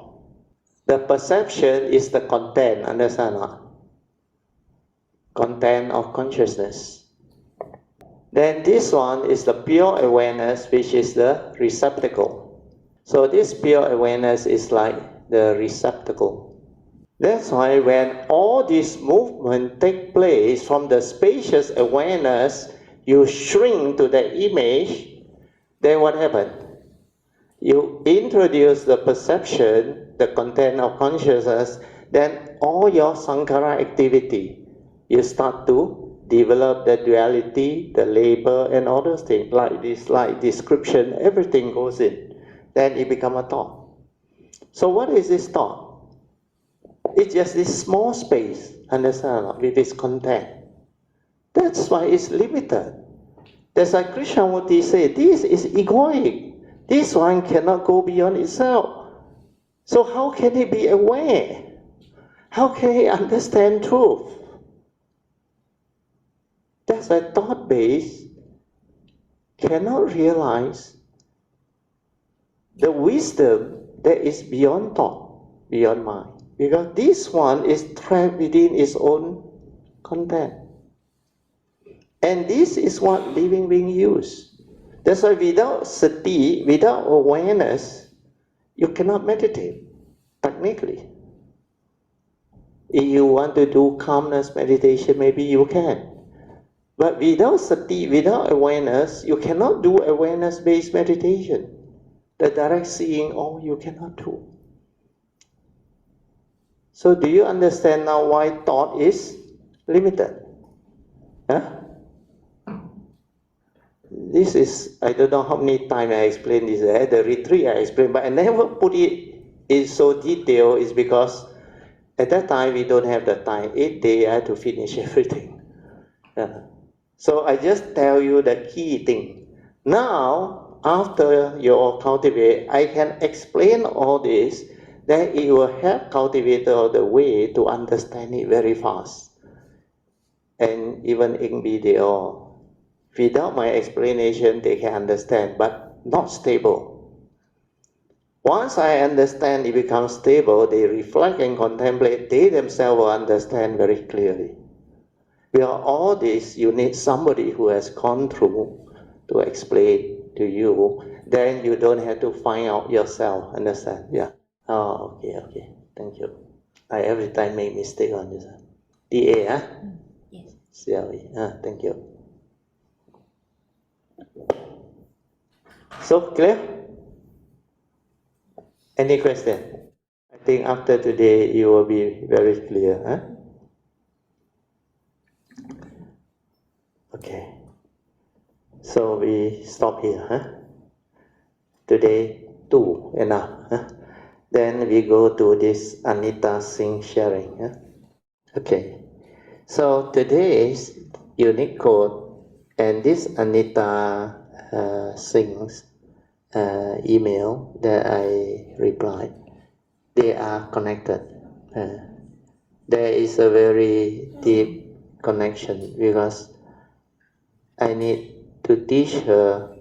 The perception is the content, understand? Content of consciousness. Then this one is the pure awareness, which is the receptacle. So this pure awareness is like the receptacle. That's why when all this movement take place from the spacious awareness, you shrink to the image, then what happened? You introduce the perception, the content of consciousness, then all your sankhara activity, you start to develop the duality, the label, and all those things, like this, like description, everything goes in. Then it becomes a thought. So what is this thought? It's just this small space, understand, with this content. That's why it's limited. That's why Krishnamurti said, this is egoic. This one cannot go beyond itself. So how can he be aware? How can he understand truth? That's why thought-based cannot realize the wisdom that is beyond thought, beyond mind. Because this one is trapped within its own content. And this is what living beings use. That's why without sati, without awareness, you cannot meditate, technically. If you want to do calmness meditation, maybe you can. But without sati, without awareness, you cannot do awareness-based meditation. The direct seeing, oh, you cannot do. So do you understand now why thought is limited? Huh? This is, I don't know how many times I explained this. At the retreat I explained, but I never put it in so detail. Is because at that time we don't have the time. 8 days I had to finish everything. So I just tell you the key thing. Now, after you all cultivate, I can explain all this, then it will help cultivator the way to understand it very fast. And even Ingbi, they all, without my explanation, they can understand, but not stable. Once I understand, it becomes stable, they reflect and contemplate, they themselves will understand very clearly. Because all this, you need somebody who has gone through to explain to you, then you don't have to find out yourself, understand? Yeah. Oh, okay. Thank you. I every time make mistake on this. DA, huh? Yes. CLE. Thank you. So, clear? Any question? I think after today, you will be very clear, huh? Okay. So we stop here, huh? Today, 2 enough, huh? Then we go to this Anita Singh sharing, huh? Okay. So today's unique code and this Anita Singh's email that I replied, they are connected. There is a very deep connection because I need to teach her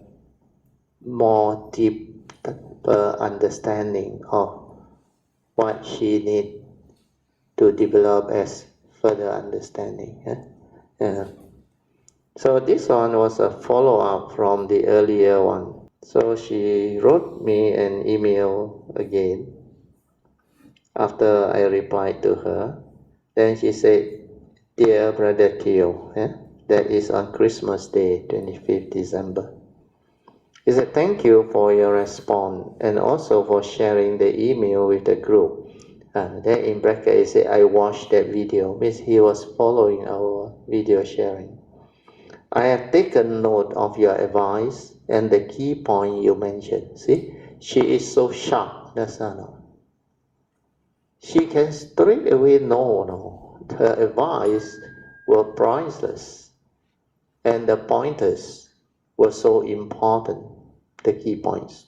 more deeper understanding of what she needs to develop as further understanding. So this one was a follow-up from the earlier one. So she wrote me an email again after I replied to her. Then she said, "Dear Brother Kyo," that is on Christmas Day, 25th December. He said, "Thank you for your response and also for sharing the email with the group." Then in bracket he said, "I watched that video," means he was following our video sharing. "I have taken note of your advice and the key point you mentioned." See, she is so sharp, that's not. She can straight away know, her advice were priceless and the pointers were so important, the key points.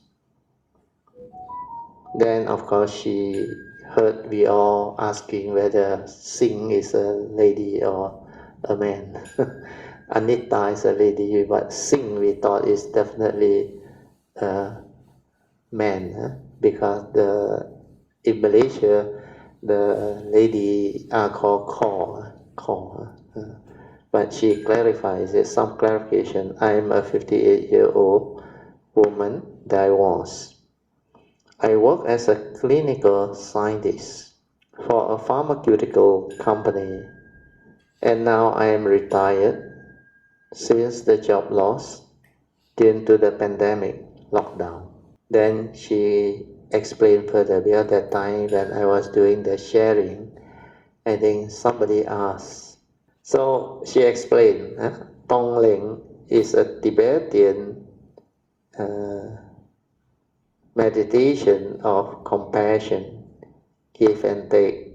Then of course she heard we all asking whether Singh is a lady or a man. Anita is a lady, but Singh we thought is definitely a man, because in Malaysia the lady are called call. But she clarifies it, some clarification. I am a 58-year-old woman, divorced. I work as a clinical scientist for a pharmaceutical company, and now I am retired since the job loss due to the pandemic lockdown. Then she explained further, because that time when I was doing the sharing, I think somebody asked, So she explained, Tongling is a Tibetan meditation of compassion, give and take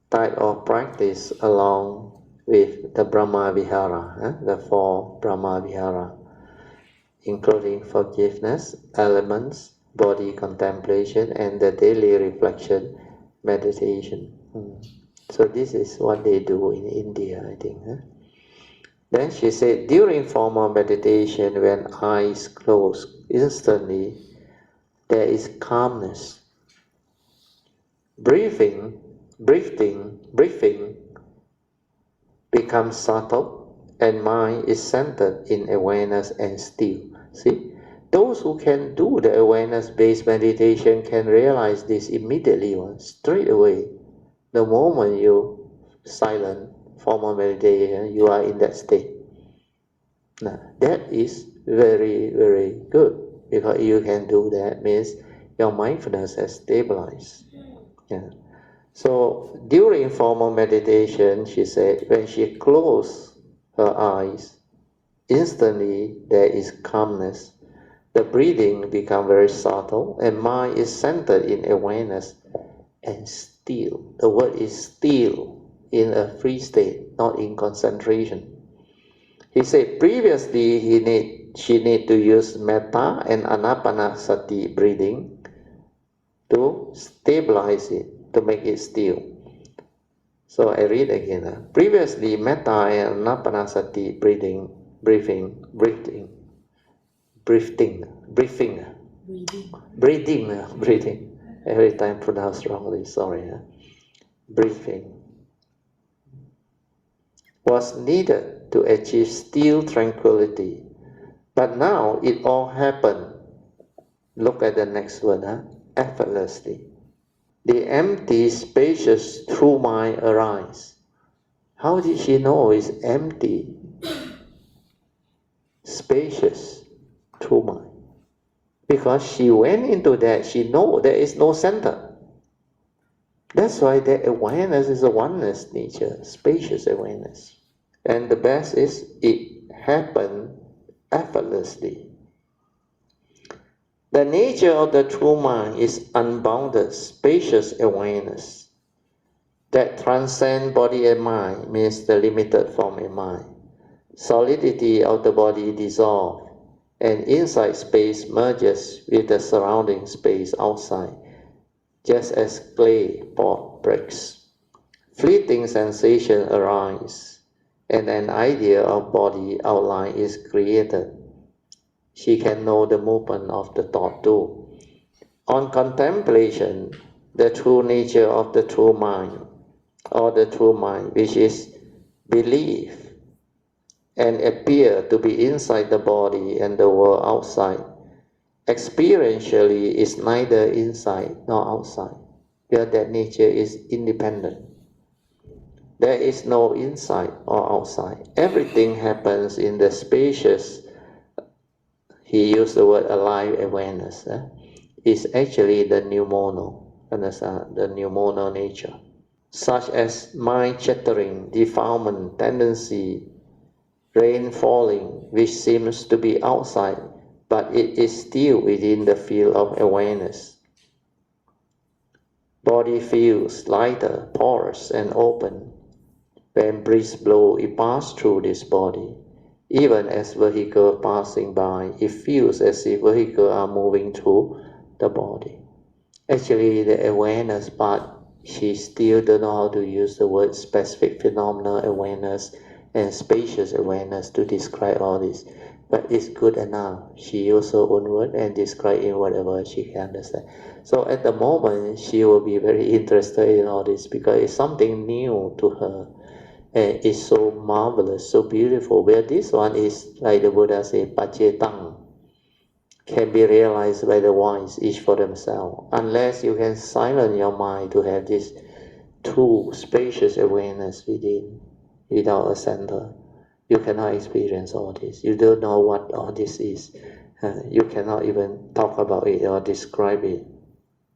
type of practice along with the Brahma Vihara, the 4 Brahma Vihara, including forgiveness, elements, body contemplation, and the daily reflection meditation. So this is what they do in India, I think. Then she said, during formal meditation, when eyes close, instantly there is calmness. Breathing becomes subtle, and mind is centered in awareness and still. See, those who can do the awareness-based meditation can realize this immediately, straight away. The moment you silent formal meditation, you are in that state. Now, that is very, very good, because you can do that means your mindfulness has stabilized. Yeah. So during formal meditation, she said, when she closed her eyes, instantly there is calmness. The breathing becomes very subtle, and mind is centered in awareness and still. The word is still, in a free state, not in concentration. He said previously she need to use metta and anapanasati breathing to stabilize it, to make it still. So I read again. Previously, metta and anapanasati breathing, every time pronounced wrongly, sorry. Breathing was needed to achieve still tranquility. But now it all happened. Look at the next word, effortlessly. The empty, spacious true mind arise. How did she know it's empty, spacious true mind? Because she went into that, she know there is no center. That's why that awareness is a oneness nature, spacious awareness. And the best is it happened effortlessly. The nature of the true mind is unbounded, spacious awareness that transcends body and mind, means the limited form in mind. Solidity of the body dissolves, and inside space merges with the surrounding space outside, just as clay pot breaks. Fleeting sensation arise, and an idea of body outline is created. She can know the movement of the thought too. On contemplation, the true nature of the true mind, or the true mind, which is belief, and appear to be inside the body and the world outside, experientially is neither inside nor outside, because that nature is independent. There is no inside or outside. Everything happens in the spacious, he used the word alive awareness, is actually the pneumono, understand, the pneumono nature, such as mind chattering, defilement, tendency, rain falling, which seems to be outside, but it is still within the field of awareness. Body feels lighter, porous, and open. When breeze blows, it passes through this body. Even as vehicles passing by, it feels as if vehicles are moving through the body. Actually, the awareness part, she still don't know how to use the word specific phenomenal awareness and spacious awareness to describe all this. But it's good enough. She uses her own word and describe in whatever she can understand. So at the moment, she will be very interested in all this because it's something new to her. And it's so marvelous, so beautiful. Where this one is, like the Buddha said, pacetang, can be realized by the wise, each for themselves. Unless you can silence your mind to have this true, spacious awareness within, without a center, you cannot experience all this. You don't know what all this is. You cannot even talk about it or describe it.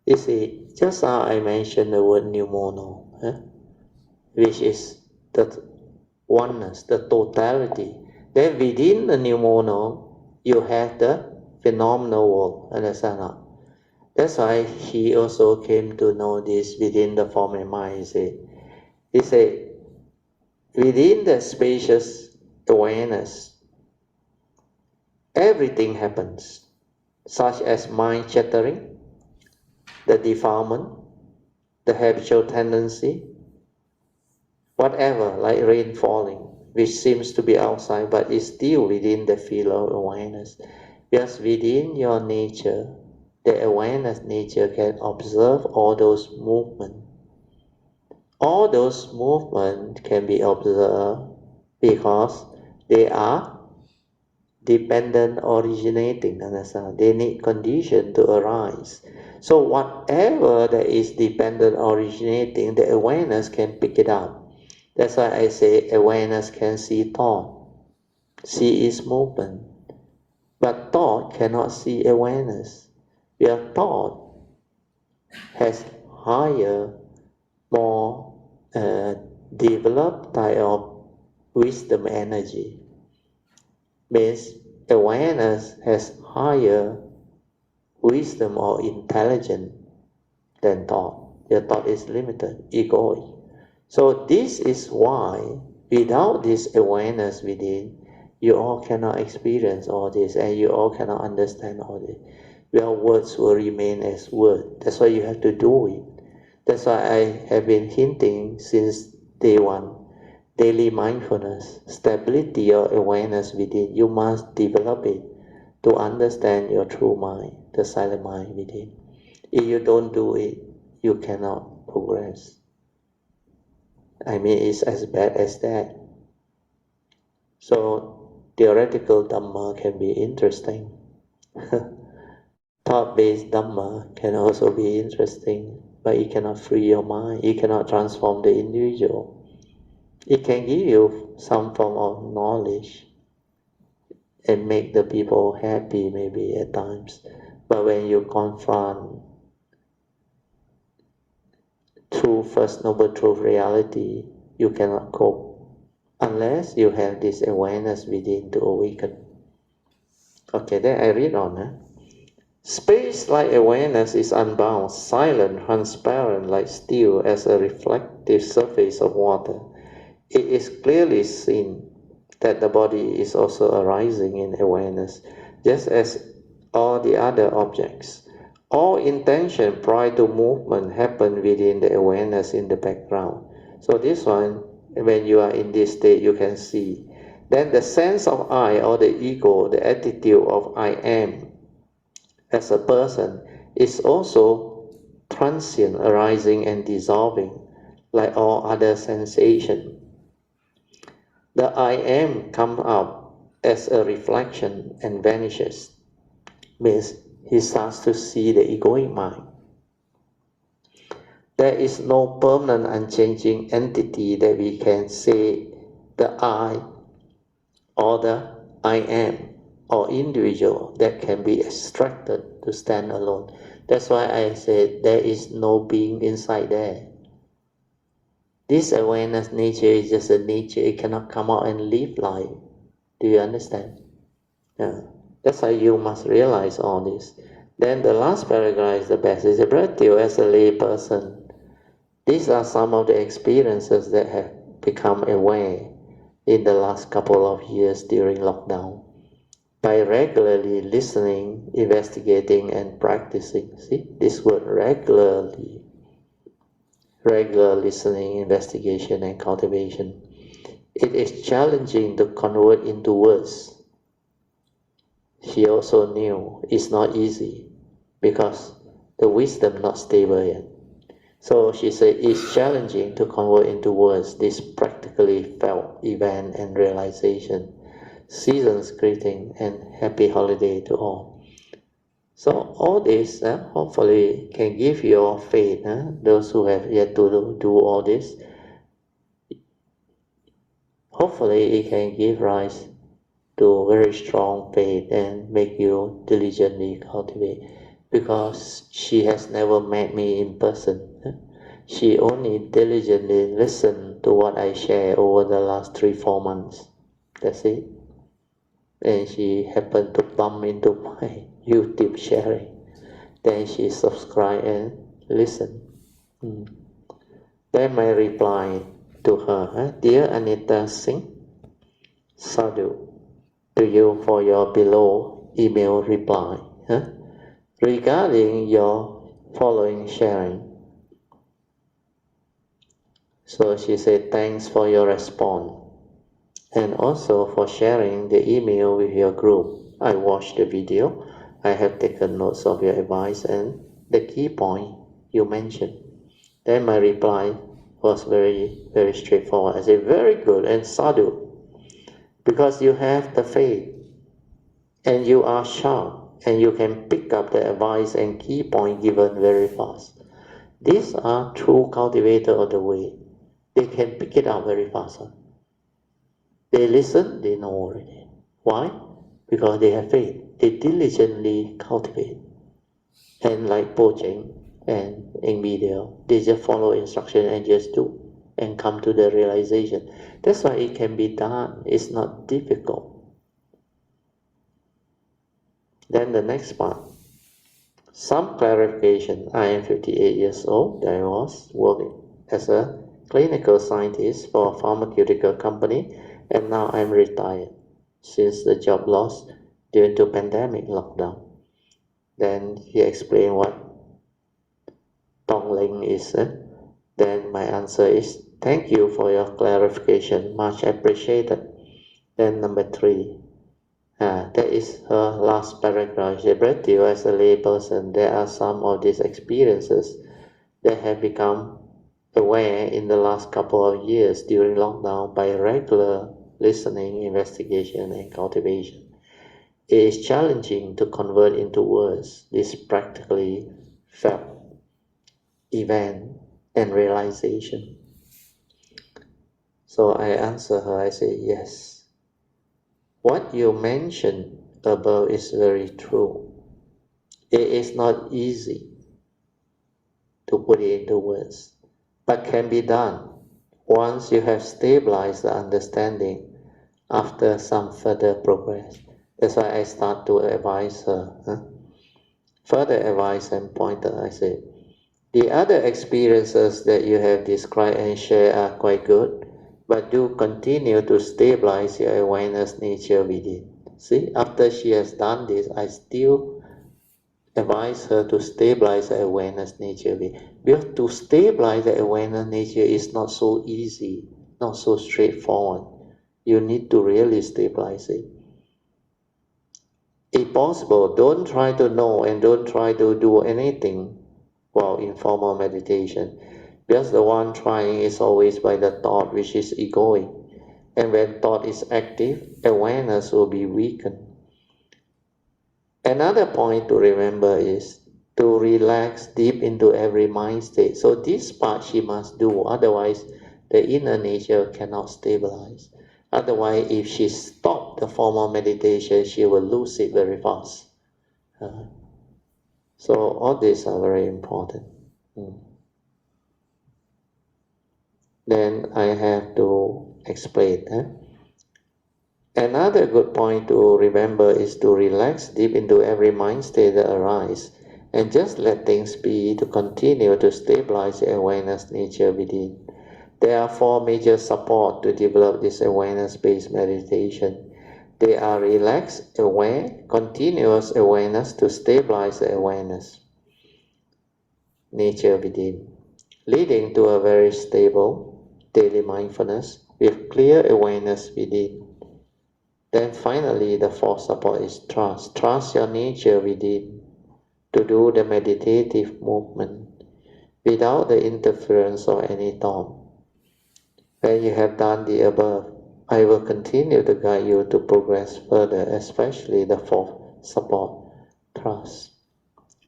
You see, just how I mentioned the word pneumono, which is the oneness, the totality. Then within the pneumono, you have the phenomenal world. Understand? That's why he also came to know this within the form and mind. He said, within the spacious awareness, everything happens, such as mind chattering, the defilement, the habitual tendency, whatever, like rain falling, which seems to be outside but is still within the field of awareness. Because within your nature, the awareness nature can observe all those movements. All those movements can be observed because they are dependent originating. Understand? They need condition to arise. So whatever that is dependent originating, the awareness can pick it up. That's why I say awareness can see thought, see its movement. But thought cannot see awareness. Where thought has higher, more developed type of wisdom energy. Means awareness has higher wisdom or intelligence than thought. Your thought is limited, egoic. So this is why without this awareness within, you all cannot experience all this and you all cannot understand all this. Your words will remain as words. That's why you have to do it. That's why I have been hinting since day one. Daily mindfulness, stability or awareness within, you must develop it to understand your true mind, the silent mind within. If you don't do it, you cannot progress. I mean, it's as bad as that. So, theoretical Dhamma can be interesting. Thought-based Dhamma can also be interesting, but it cannot free your mind. It cannot transform the individual. It can give you some form of knowledge and make the people happy maybe at times. But when you confront true First Noble Truth reality, you cannot cope unless you have this awareness within to awaken. Okay, then I read on. Space like awareness is unbound, silent, transparent like steel as a reflective surface of water. It is clearly seen that the body is also arising in awareness, just as all the other objects. All intention prior to movement happen within the awareness in the background. So this one, when you are in this state, you can see. Then the sense of I or the ego, the attitude of I am as a person is also transient, arising and dissolving like all other sensation. The I am comes up as a reflection and vanishes. Means he starts to see the egoic mind. There is no permanent unchanging entity that we can say the I or the I am or individual that can be extracted to stand alone. That's why I said there is no being inside there. This awareness nature is just a nature. It cannot come out and live life. Do you understand? Yeah. That's why you must realize all this. Then the last paragraph is the best. It's a breathtaking as a lay person. These are some of the experiences that have become aware in the last couple of years during lockdown. By regularly listening, investigating, and practicing. See, this word regularly. Regular listening, investigation, and cultivation. It is challenging to convert into words. She also knew it's not easy because the wisdom not stable yet. So she said it's challenging to convert into words this practically felt event and realization. Season's greeting and happy holiday to all. So all this hopefully can give your faith, those who have yet to do all this. Hopefully it can give rise to very strong faith and make you diligently cultivate. Because she has never met me in person. She only diligently listened to what I share over the last 3-4 months. That's it. And she happened to bump into my YouTube sharing. Then she subscribed and listened. Then my reply to her, Dear Anita Singh, Sadhu, to you for your below email reply. Regarding your following sharing. So she said, thanks for your response. And also for sharing the email with your group. I watched the video. I have taken notes of your advice and the key point you mentioned. Then my reply was very, very straightforward. I said, very good and sadhu. Because you have the faith and you are sharp and you can pick up the advice and key point given very fast. These are true cultivators of the way. They can pick it up very fast. They listen, they know already. Why? Because they have faith. They diligently cultivate. And like Po Cheng and in video, they just follow instruction and just do and come to the realization. That's why it can be done. It's not difficult. Then the next part. Some clarification. I am 58 years old. I was working as a clinical scientist for a pharmaceutical company, and now I'm retired since the job loss due to pandemic lockdown. Then he explained what Tongling is. Then my answer is, thank you for your clarification, much appreciated. Then number 3. That is her last paragraph. She brought you as a layperson. There are some of these experiences that have become aware in the last couple of years during lockdown by regular listening, investigation, and cultivation. It is challenging to convert into words this practically felt event and realization. So I answer her, I say, yes. What you mentioned above is very true. It is not easy to put it into words, but can be done once you have stabilized the understanding after some further progress. That's why I start to advise her. Further advice and pointer, I say, the other experiences that you have described and shared are quite good, but do continue to stabilize your awareness nature within. See, after she has done this, I still advise her to stabilize the awareness nature within. Because to stabilize the awareness nature is not so easy, not so straightforward. You need to really stabilize it. If possible, don't try to know and don't try to do anything while in formal meditation. Because the one trying is always by the thought which is egoic. And when thought is active, awareness will be weakened. Another point to remember is to relax deep into every mind state. So this part she must do, otherwise the inner nature cannot stabilize. Otherwise, if she stops the formal meditation, she will lose it very fast. So all these are very important. Then I have to explain. Another good point to remember is to relax deep into every mind state that arises and just let things be to continue to stabilize the awareness nature within. There are 4 major support to develop this awareness-based meditation. They are relaxed, aware, continuous awareness to stabilize the awareness nature within, leading to a very stable daily mindfulness with clear awareness within. Then finally, the 4th support is trust. Trust your nature within to do the meditative movement without the interference of any thought. When you have done the above, I will continue to guide you to progress further, especially the 4th support, trust.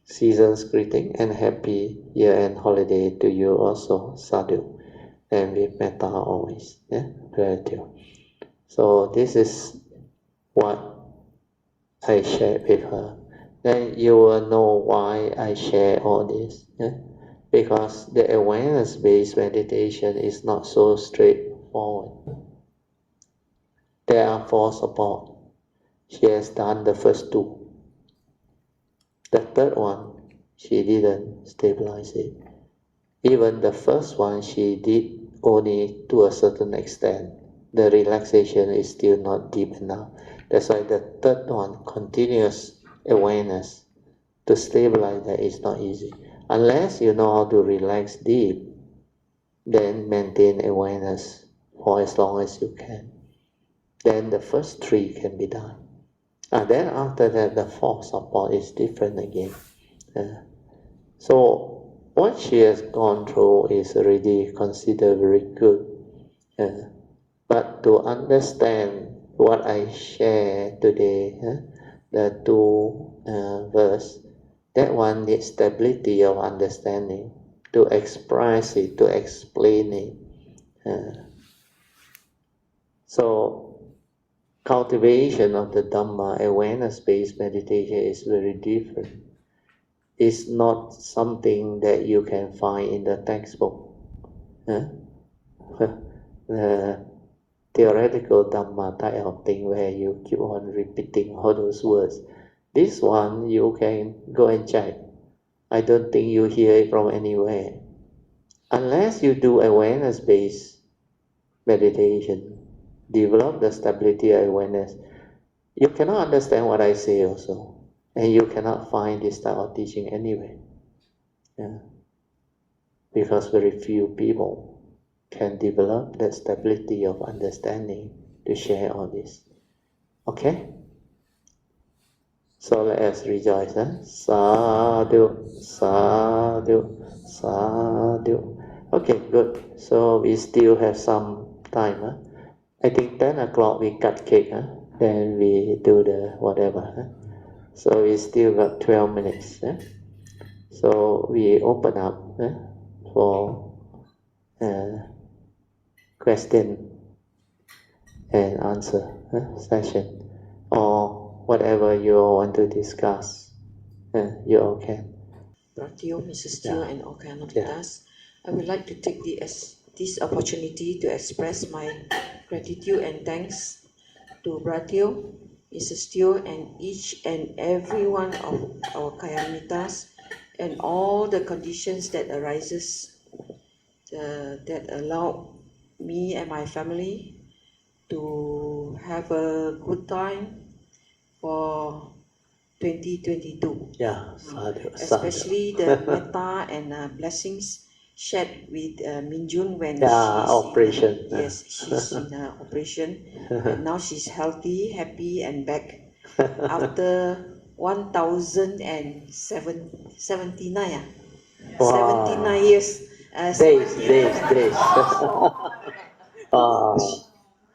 Season's greeting and happy year-end holiday to you also, sadhu, and with metta always. Gratitude. So this is what I shared with her. Then you will know why I share all this. because the awareness-based meditation is not so straightforward. There are 4 support. She has done the first 2. The third one, she didn't stabilize it. Even the first one, she did only to a certain extent. The relaxation is still not deep enough. That's why the third one, continuous awareness, to stabilize that is not easy. Unless you know how to relax deep, then maintain awareness for as long as you can. Then the first 3 can be done. And then after that, the 4th support is different again. So what she has gone through is already considered very good. But to understand what I share today, the 2 verse, that one needs stability of understanding to express it, to explain it. So cultivation of the Dhamma, awareness-based meditation is very different. It's not something that you can find in the textbook. The theoretical Dhamma type of thing where you keep on repeating all those words. This one you can go and check. I don't think you hear it from anywhere. Unless you do awareness-based meditation, develop the stability of awareness, you cannot understand what I say also. And you cannot find this type of teaching anywhere. Because very few people can develop that stability of understanding to share all this. Okay? So let us rejoice. Sadhu, sadhu, sadhu. Okay, good. So we still have some time. I think 10 o'clock we cut cake. Then we do the whatever. So we still got 12 minutes. So we open up for question and answer session, or whatever you want to discuss. You all can. Bratio, Mrs. Teo, and all Canaditas, I would like to take this opportunity to express my gratitude and thanks to Bratio, Mrs. Teo, and each and every one of our Kayamitas, and all the conditions that arises that allow me and my family to have a good time for 2022. Yeah, sadhu, especially the metta and blessings shared with Minjun when she's operation. she's in operation, and now she's healthy, happy, and back after 1,079 Wow. 79 years. Days.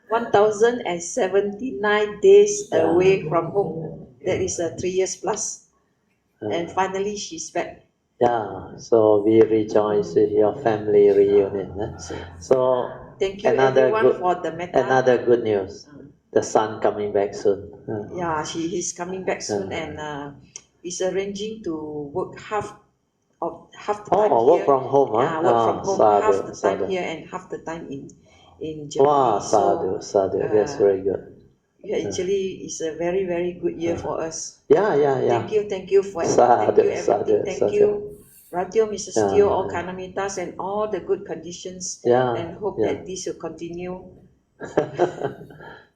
1,079 days away from home. That is 3 years plus. And finally she's back. Yeah, so we rejoice with your family reunion. So thank you everyone for the metta. Another good news. The son coming back soon. Yeah, he's coming back soon, and is arranging to work half the time here. Work from home, work from home, half the time here and half the time in Germany. Wow, sadhu. That's very good. Yeah, actually, it's a very, very good year for us. Yeah. Thank you for everything. Thank you, Ratio, Mrs. Teo, all Kanamitas, and all the good conditions. And hope that this will continue.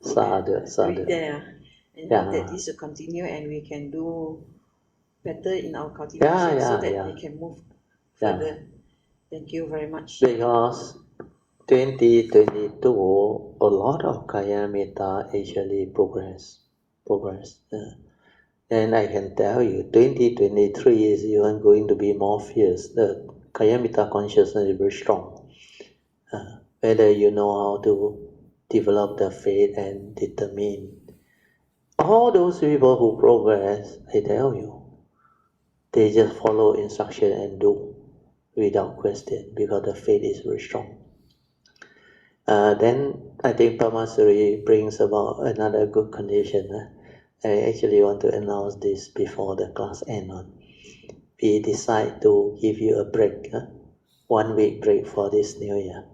Sadhu. And hope that this will continue and we can do better in our cultivation so that we can move further. Thank you very much. Because 2022, a lot of Kayamita actually progress. And I can tell you, 2023 is even going to be more fierce. The Kayamita consciousness is very strong. Whether you know how to develop the faith and determine. All those people who progress, I tell you, they just follow instruction and do without question because the faith is very strong. Then I think Padmasuri brings about another good condition. I actually want to announce this before the class ends. we decide to give you a break, 1 week break for this New Year.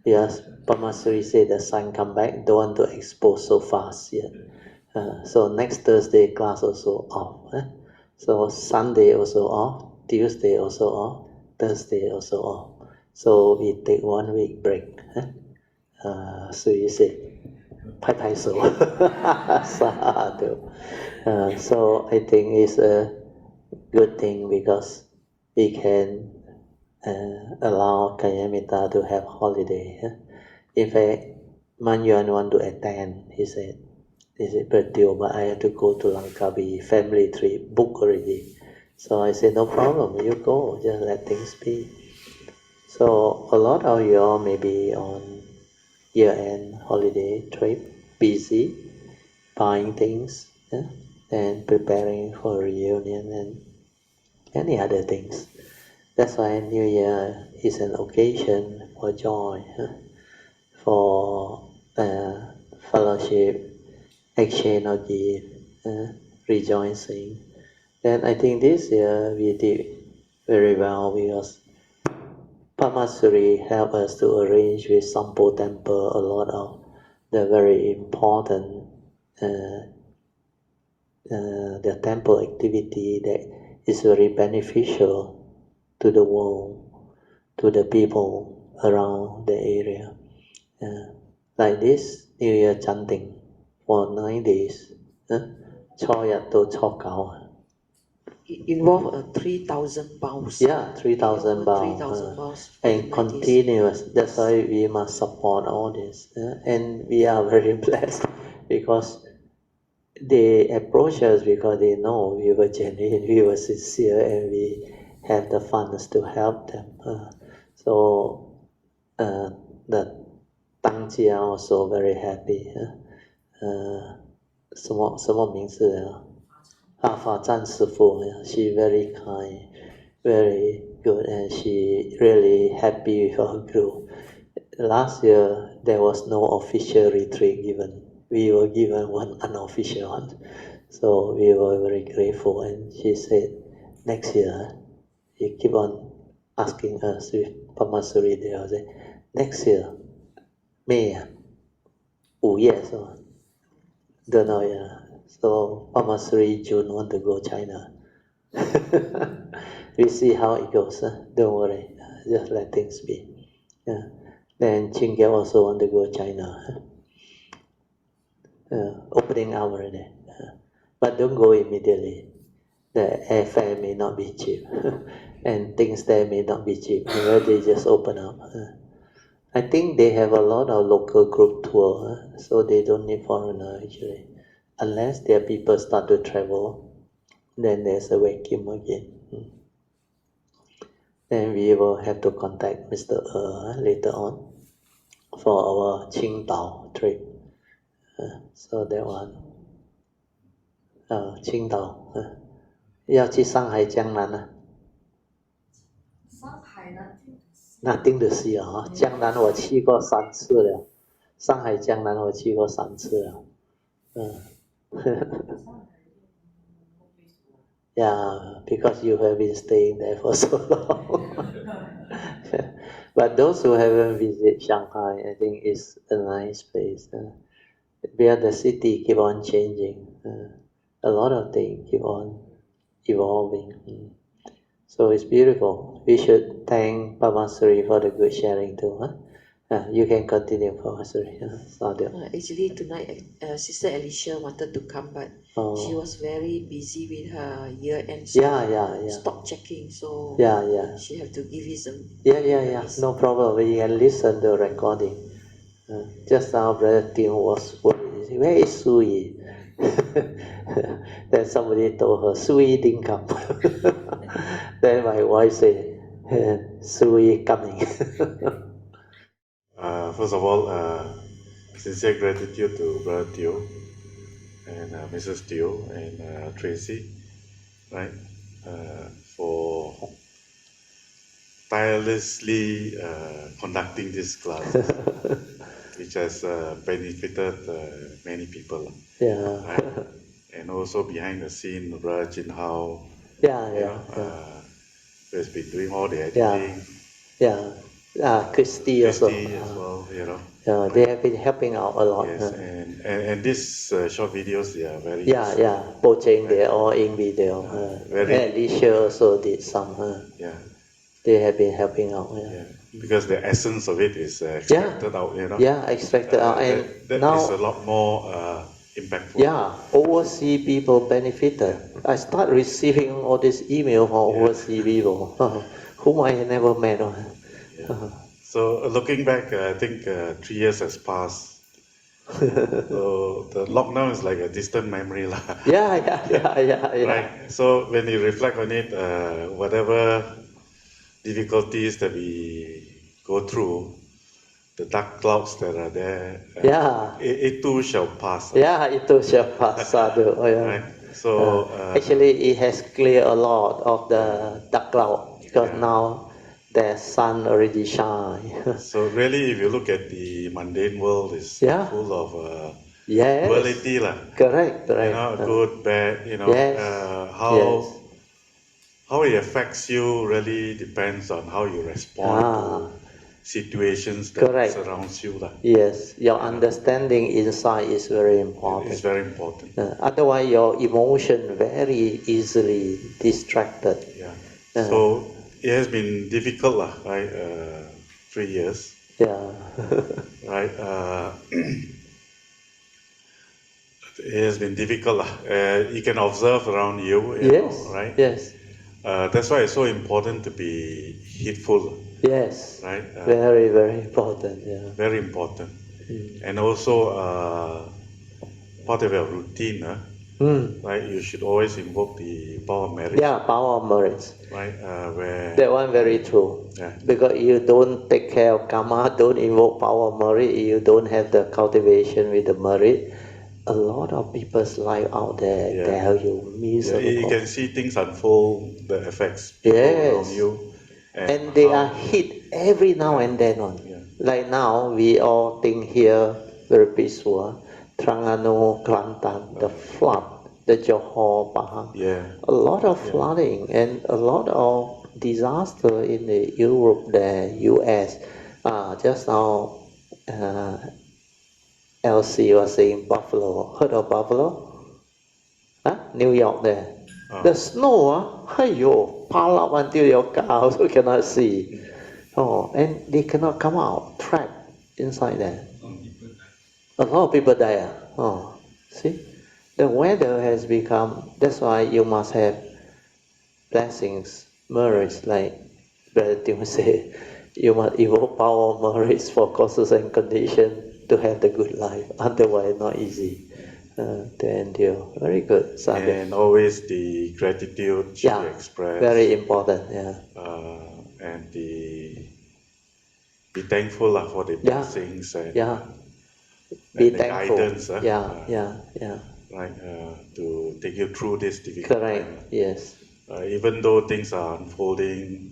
Because Padmasuri said the sun come back, don't want to expose so fast yet. So next Thursday class also off. So Sunday also off, Tuesday also off, Thursday also off. So we take 1 week break. So you say, pai pai so. Sadhu. So I think it's a good thing because we can allow Kayamita to have holiday. In fact, Manyuan want to attend, he said, but I have to go to Langkawi, family trip, book already. So I said, no problem, you go, just let things be. So a lot of you all may be on year-end holiday trip, busy, buying things, and preparing for reunion and any other things. That's why New Year is an occasion for joy, for fellowship, exchange of gift, rejoicing. And I think this year we did very well because Padmasuri helped us to arrange with Sampo Temple a lot of the very important the temple activity that is very beneficial to the world, to the people around the area. Like this New Year chanting for 9 days, 初一到初九. Involve 3,000 bows. Yeah, 3,000 3,000 bows. bows. And continuous. That's why we must support all this. And we are very blessed because they approach us because they know we were genuine, we were sincere, and we have the funds to help them. So the Tangjia also very happy. 什么名字啊？法赞师父 she very kind, very good, and she really happy with her group. Last year there was no official retreat given. We were given one unofficial one, so we were very grateful. And she said, next year, he keep on asking us with Padmasuri. They say, next year, May, 5月 so don't know, yeah. So Padmasuri June want to go China. We see how it goes. Don't worry, just let things be. Yeah. Then Chingyao also want to go China. Opening hour already. But don't go immediately. The airfare may not be cheap, and things there may not be cheap. They just open up. I think they have a lot of local group tour, so they don't need foreigner actually. Unless their people start to travel, then there's a vacuum again. Then we will have to contact Mr. Later on for our Qingdao trip. So that one, 青岛，要去上海江南啊。上海呢？那定的是啊，江南我去过3次了，上海江南我去过3次了，Yeah, because you have been staying there for so long. But those who haven't visited Shanghai, I think it's a nice place. Where the city keep on changing, a lot of things keep on evolving. So it's beautiful. We should thank Padmasuri for the good sharing too. You can continue, Padmasuri. Actually, tonight Sister Alicia wanted to come, but she was very busy with her year-end stock checking. So she have to give you some. Yeah. No problem. We can listen to the recording. Just now, Brother Tim was worried. Where is Sui? Then somebody told her, Sui didn't come. Then my wife said, Sui coming. First of all, sincere gratitude to Brother Teo and Mrs. Teo and Tracy, right, for tirelessly conducting this class, which has benefited many people. Yeah. Right? And also behind the scene, Brother Jin Hao, who has been doing all the Yeah. editing. Christy also. Christy as well, you know. They have been helping out a lot. Yes, and these short videos, they are very Yeah, useful. yeah. Project they are all in video. Very- and Alicia also did some. Yeah, They have been helping out. yeah. Because the essence of it is extracted out, you know. Yeah, extracted out. And that now, is a lot more impactful. yeah, overseas people benefited. I start receiving all this email from overseas people whom I never met. So looking back, I think 3 years has passed. So the lockdown is like a distant memory, lah. Yeah. Right. So when you reflect on it, whatever difficulties that we go through, the dark clouds that are there, it too shall pass. Yeah, it too shall pass. Sadhu. Right. So actually, it has cleared a lot of the dark cloud because now the sun already shine. So really, if you look at the mundane world, it's full of duality, lah. Correct. You know, good, bad. You know, how it affects you really depends on how you respond to situations that surrounds you, lah. Yes, your understanding inside is very important. It's very important. Otherwise, your emotion very easily distracted. Yeah. So it has been difficult, lah, right? 3 years. Yeah. Right. It has been difficult, lah. You can observe around you. You know, right? Yes. That's why it's so important to be heedful. Yes. Right. Very important. Yeah. Very important. And also part of your routine. Right, you should always invoke the power of merit. Yeah, power of merit. Right, where that one very true. Yeah. Because you don't take care of karma, don't invoke power of merit, you don't have the cultivation with the merit. A lot of people's life out there tell you miserable. You can see things unfold that affects people around you. And they are hit every now and then on. Like now, we all think here very peaceful. Terengganu, Kelantan, the flood, the Johor, Pahang. A lot of flooding and a lot of disaster in the Europe, the US. Just now, LC was saying Buffalo. Heard of Buffalo? New York there. The snow, pile up until your car also cannot see. And they cannot come out, trapped inside there. A lot of people die. See? The weather has become, that's why you must have blessings, merits, like Brother Tim said. You must evoke power of merits for causes and conditions to have the good life. Otherwise, not easy to endure. Very good. Sadhu. And always the gratitude should be expressed. Very important. And be thankful for the blessings and be the thankful. guidance. Right, to take you through this difficult correct time. Yes. Even though things are unfolding,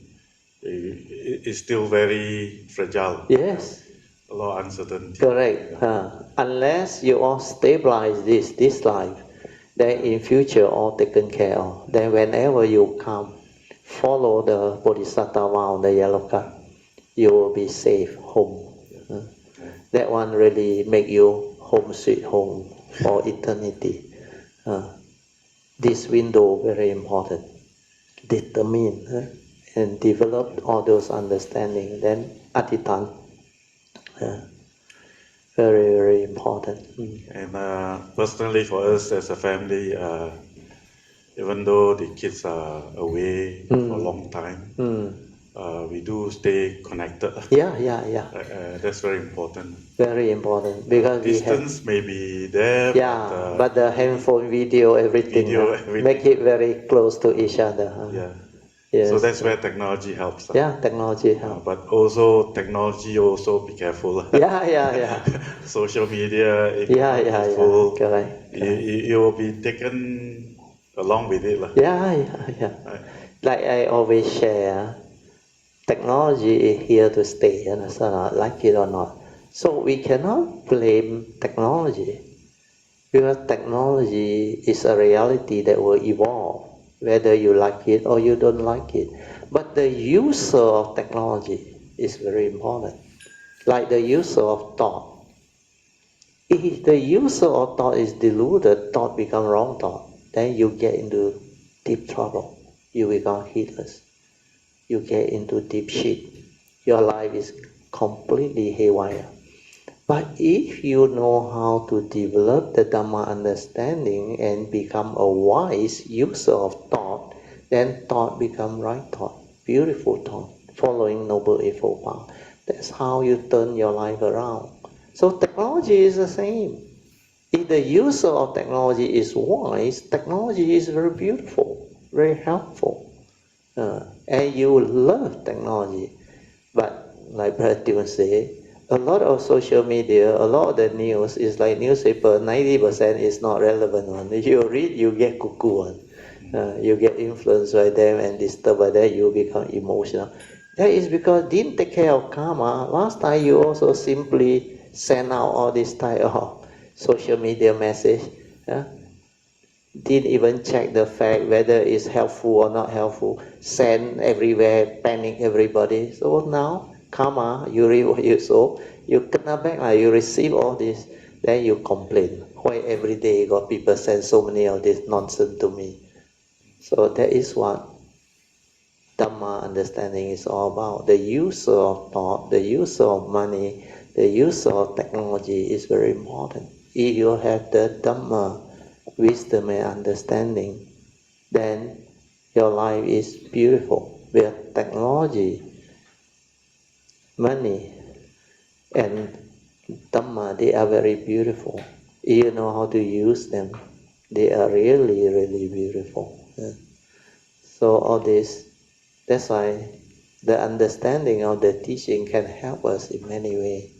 it's still very fragile. Yes. A lot of uncertainty. Correct. Unless you all stabilize this life, then in future all taken care of. Then whenever you come, follow the Bodhisattva on the yellow card, you will be safe home. That one really make you home sweet home for eternity. This window very important. Determine and develop all those understanding. Then Atitan. Very, very important. And personally for us as a family, even though the kids are away for a long time, we do stay connected. That's very important. Very important because distance may be there. But the handphone video, everything, make it very close to each other. Yes. So that's where technology helps. Technology helps. But also technology also be careful. Social media, if full, correct. You will be taken along with it. Like I always share, technology is here to stay, like it or not. So we cannot blame technology because technology is a reality that will evolve, whether you like it or you don't like it. But the user of technology is very important, like the user of thought. If the user of thought is deluded, thought become wrong thought, then you get into deep trouble. You become heedless. You get into deep shit. Your life is completely haywire. But if you know how to develop the Dhamma understanding and become a wise user of thought, then thought become right thought, beautiful thought, following Noble Eightfold Path. That's how you turn your life around. So technology is the same. If the user of technology is wise, technology is very beautiful, very helpful. And you love technology. But like Brother Tune say, a lot of social media, a lot of the news is like newspaper, 90% is not relevant one. If you read, you get cuckoo one. You get influenced by them and disturbed by that, you become emotional. That is because didn't take care of karma. Last time you also simply send out all this type of social media message. Didn't even check the fact whether it's helpful or not helpful. Send everywhere, panic everybody. So now, karma, you reap what you sow. You kena back, you receive all this, then you complain. Why every day got people send so many of this nonsense to me? So that is what Dhamma understanding is all about. The use of thought, the use of money, the use of technology is very important. If you have the Dhamma wisdom and understanding, then your life is beautiful. With technology, money, and Dhamma, they are very beautiful. If you know how to use them, they are really, really beautiful. So all this, that's why the understanding of the teaching can help us in many ways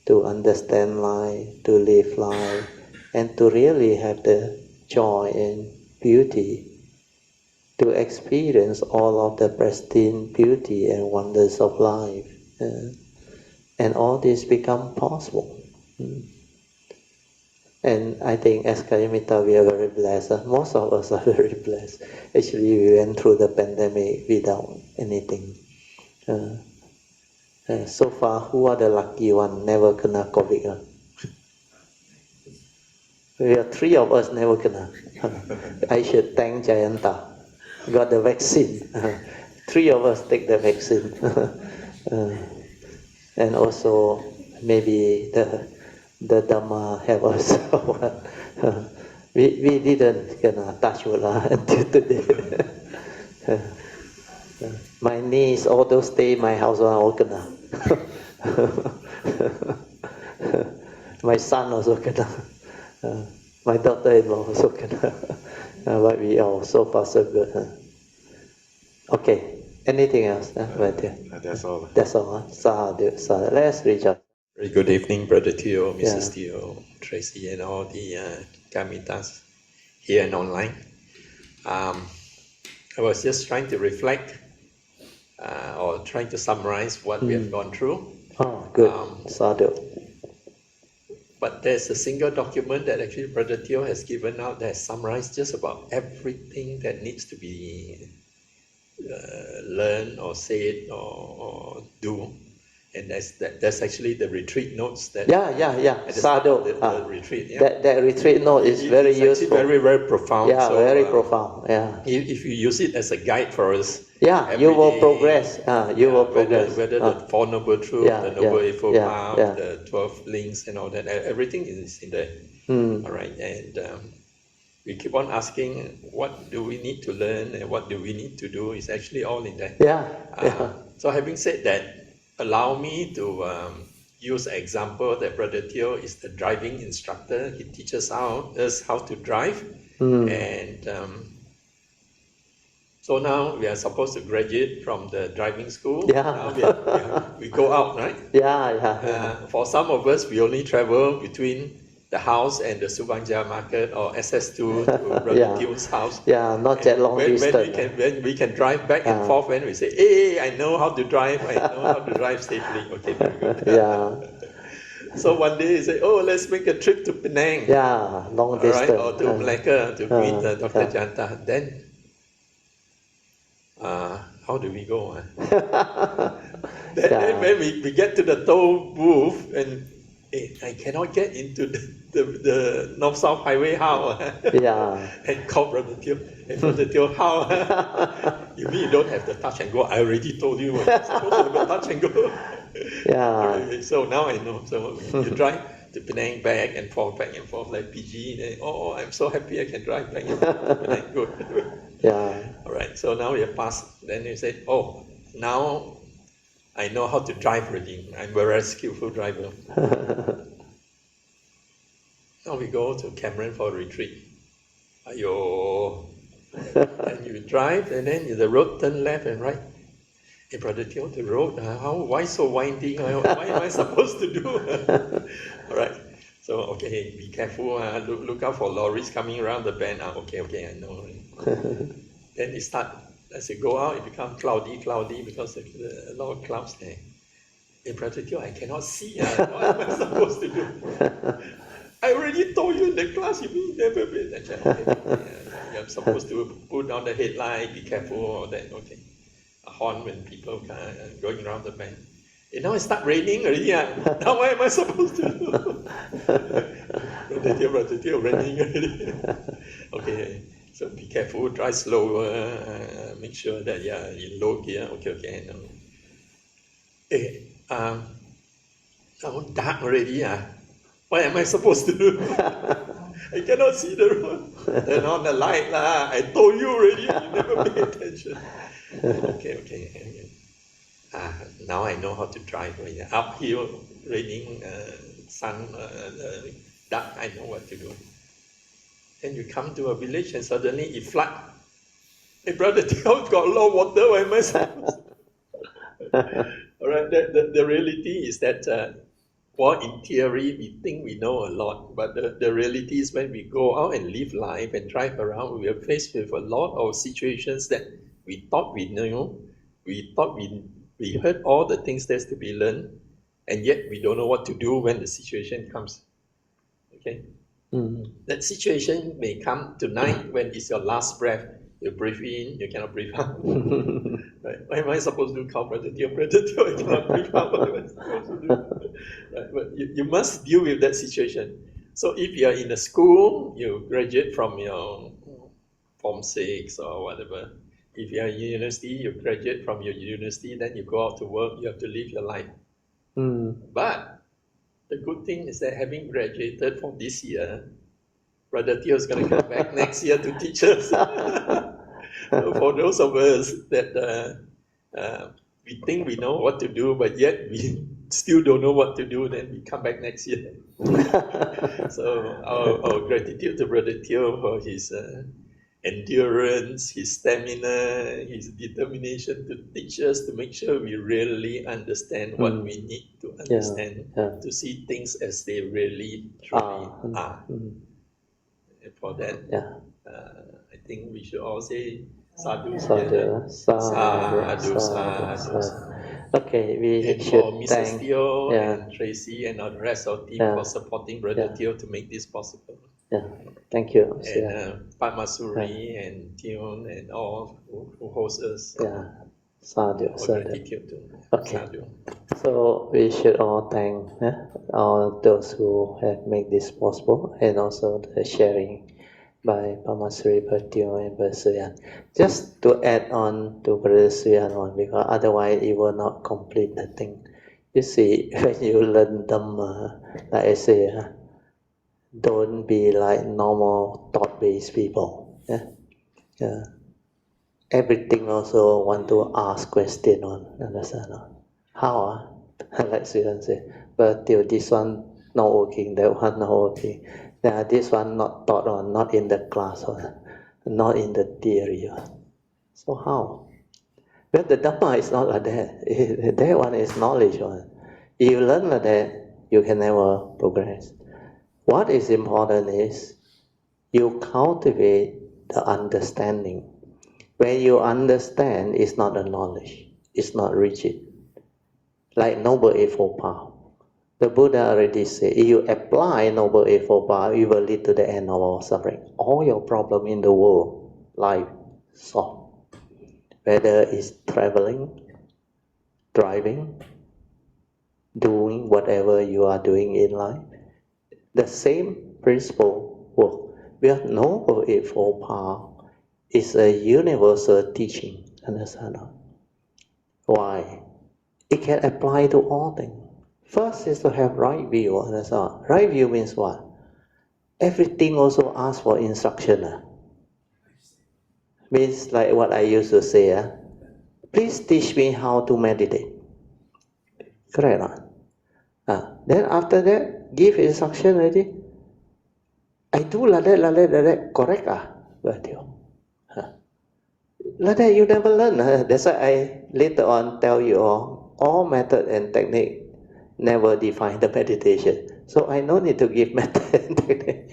to understand life, to live life, and to really have the joy and beauty, to experience all of the pristine beauty and wonders of life. And all this become possible. And I think as Kayamita, we are very blessed. Most of us are very blessed. Actually, we went through the pandemic without anything. So far, who are the lucky one? Never kena COVID. We are 3 of us never kena. I should thank Jayanta. Got the vaccine. 3 of us take the vaccine. And also maybe the Dhamma have us. we didn't kena touch wood until today. My niece, all those stay in my house, all kena. My son also kena. My daughter-in-law also kena. But we all so far so good. Okay. Anything else? Right there. That's all. That's all. Sadhu. Let's reach out. Very good evening, Brother Teo, Mrs. Teo, Tracy, and all the Kamitas here and online. I was just trying to reflect or trying to summarize what we have gone through. Oh, good. Sadhu. But there's a single document that actually Brother Teo has given out that summarized just about everything that needs to be learned or said or do. And that's actually the retreat notes that Sadhu. The retreat. That retreat note is very useful. Very, very profound. Yeah, so, very profound. Yeah. If you use it as a guide for us, you will progress. You will progress. Whether the Four Noble Truths, the Noble Eightfold Path, the 12 links, and all that, everything is in there. All right, and we keep on asking, what do we need to learn and what do we need to do? Is actually all in there. So having said that, allow me to use an example that Brother Teo is the driving instructor. He teaches us how to drive. And so now we are supposed to graduate from the driving school. Now we go out, right? For some of us, we only travel between the house and the Subangja market or SS2 to Brother Teo's house. Not that long distance. When we can drive back and forth, when we say, hey, I know how to drive, I know how to drive safely. Okay, very good. So one day he said, oh, let's make a trip to Penang. Long distance. Right? Or to Malacca to meet Dr. Janta. Then how do we go? Then when we get to the toll booth, and I cannot get into the North-South Highway, how? And call Brother Teo. And Brother Teo, how? You mean you don't have the touch and go? I already told you, you're supposed to have a touch and go. So now I know. So you drive to Penang back and forth like PG. Then, I'm so happy I can drive back and forth to Penang. Good. All right. So now we have passed. Then you say, now I know how to drive already. I'm a very skillful driver. Now we go to Cameron for a retreat. Ayo. And you drive, and then the road turn left and right. Hey, Brother Teo, the road, why so winding? What am I supposed to do? All right. So, okay, be careful. Look out for lorries coming around the bend. Okay, I know. Then it start, as you go out, it becomes cloudy because there are a lot of clouds there. Hey, Brother Teo, I cannot see. What am I supposed to do? I already told you in the class, you mean never been. You're supposed to put down the headlight, be careful, all that, okay. A horn when people are going around the bend. Now it start raining already. Now what am I supposed to do? Brother Teo, raining already. Okay, so be careful, drive slower, make sure that you're in low gear. Okay, no. Now dark already. What am I supposed to do? I cannot see the road. Turn on the light lah. I told you already. You never pay attention. Okay. Now I know how to drive. When you're uphill, raining, sun, dark, I know what to do. Then you come to a village and suddenly it flood. Hey, Brother Teo, got a lot of water. What am I supposed to do? All right, the reality is that while in theory we think we know a lot, but the reality is when we go out and live life and drive around, we are faced with a lot of situations that we thought we knew, we thought we heard all the things there's to be learned, and yet we don't know what to do when the situation comes. Okay? That situation may come tonight when it's your last breath. You breathe in, you cannot breathe out. Right? What am I supposed to do? Call Brother Teo, I cannot breathe out. What am I supposed to do? Right? But you must deal with that situation. So if you're in a school, you graduate from your Form 6 or whatever. If you're in university, you graduate from your university, then you go out to work, you have to live your life. But the good thing is that having graduated from this year, Brother Teo is going to come back next year to teach us. So for those of us that we think we know what to do, but yet we still don't know what to do, then we come back next year. So our gratitude to Brother Teo for his endurance, his stamina, his determination to teach us, to make sure we really understand what we need to understand, to see things as they really truly are. And for that, I think we should all say sadhu. Okay, we and should for Mrs. thank Teo and Tracy and all the rest of the team for supporting Brother Teo to make this possible. Thank you. And Padmasuri and Teo and all who host us. Sadhu. Gratitude to Sadhu. So we should all thank all those who have made this possible, and also the sharing by Padmasuri, Brother Teo, and Bro Swee Aun. Just to add on to Bro Swee Aun, because otherwise it will not complete the thing. You see, when you learn Dhamma, like I say, don't be like normal thought-based people. Everything also want to ask question on, understand? How? Like Swee Aun say, but till this one not working, that one not working. This one not taught on, not in the class, not in the theory. So how? But the Dhamma is not like that. That one is knowledge. If you learn like that, you can never progress. What is important is you cultivate the understanding. When you understand, it's not a knowledge. It's not rigid. Like Noble Eightfold Path. The Buddha already said, if you apply Noble Eightfold Path, it will lead to the end of all suffering. All your problem in the world, life, solved. whether it's traveling, driving, doing whatever you are doing in life. The same principle works. We have Noble Eightfold Path is a universal teaching. Understand? Why? It can apply to all things. First is to have right view. Understand? Right view means what? Everything also asks for instruction. Means like what I used to say. Please teach me how to meditate. Correct? Then after that, give instruction already. I do like that, correct? Like that you never learn. That's why I later on tell you all method and technique never define the meditation. So I no need to give method and technique.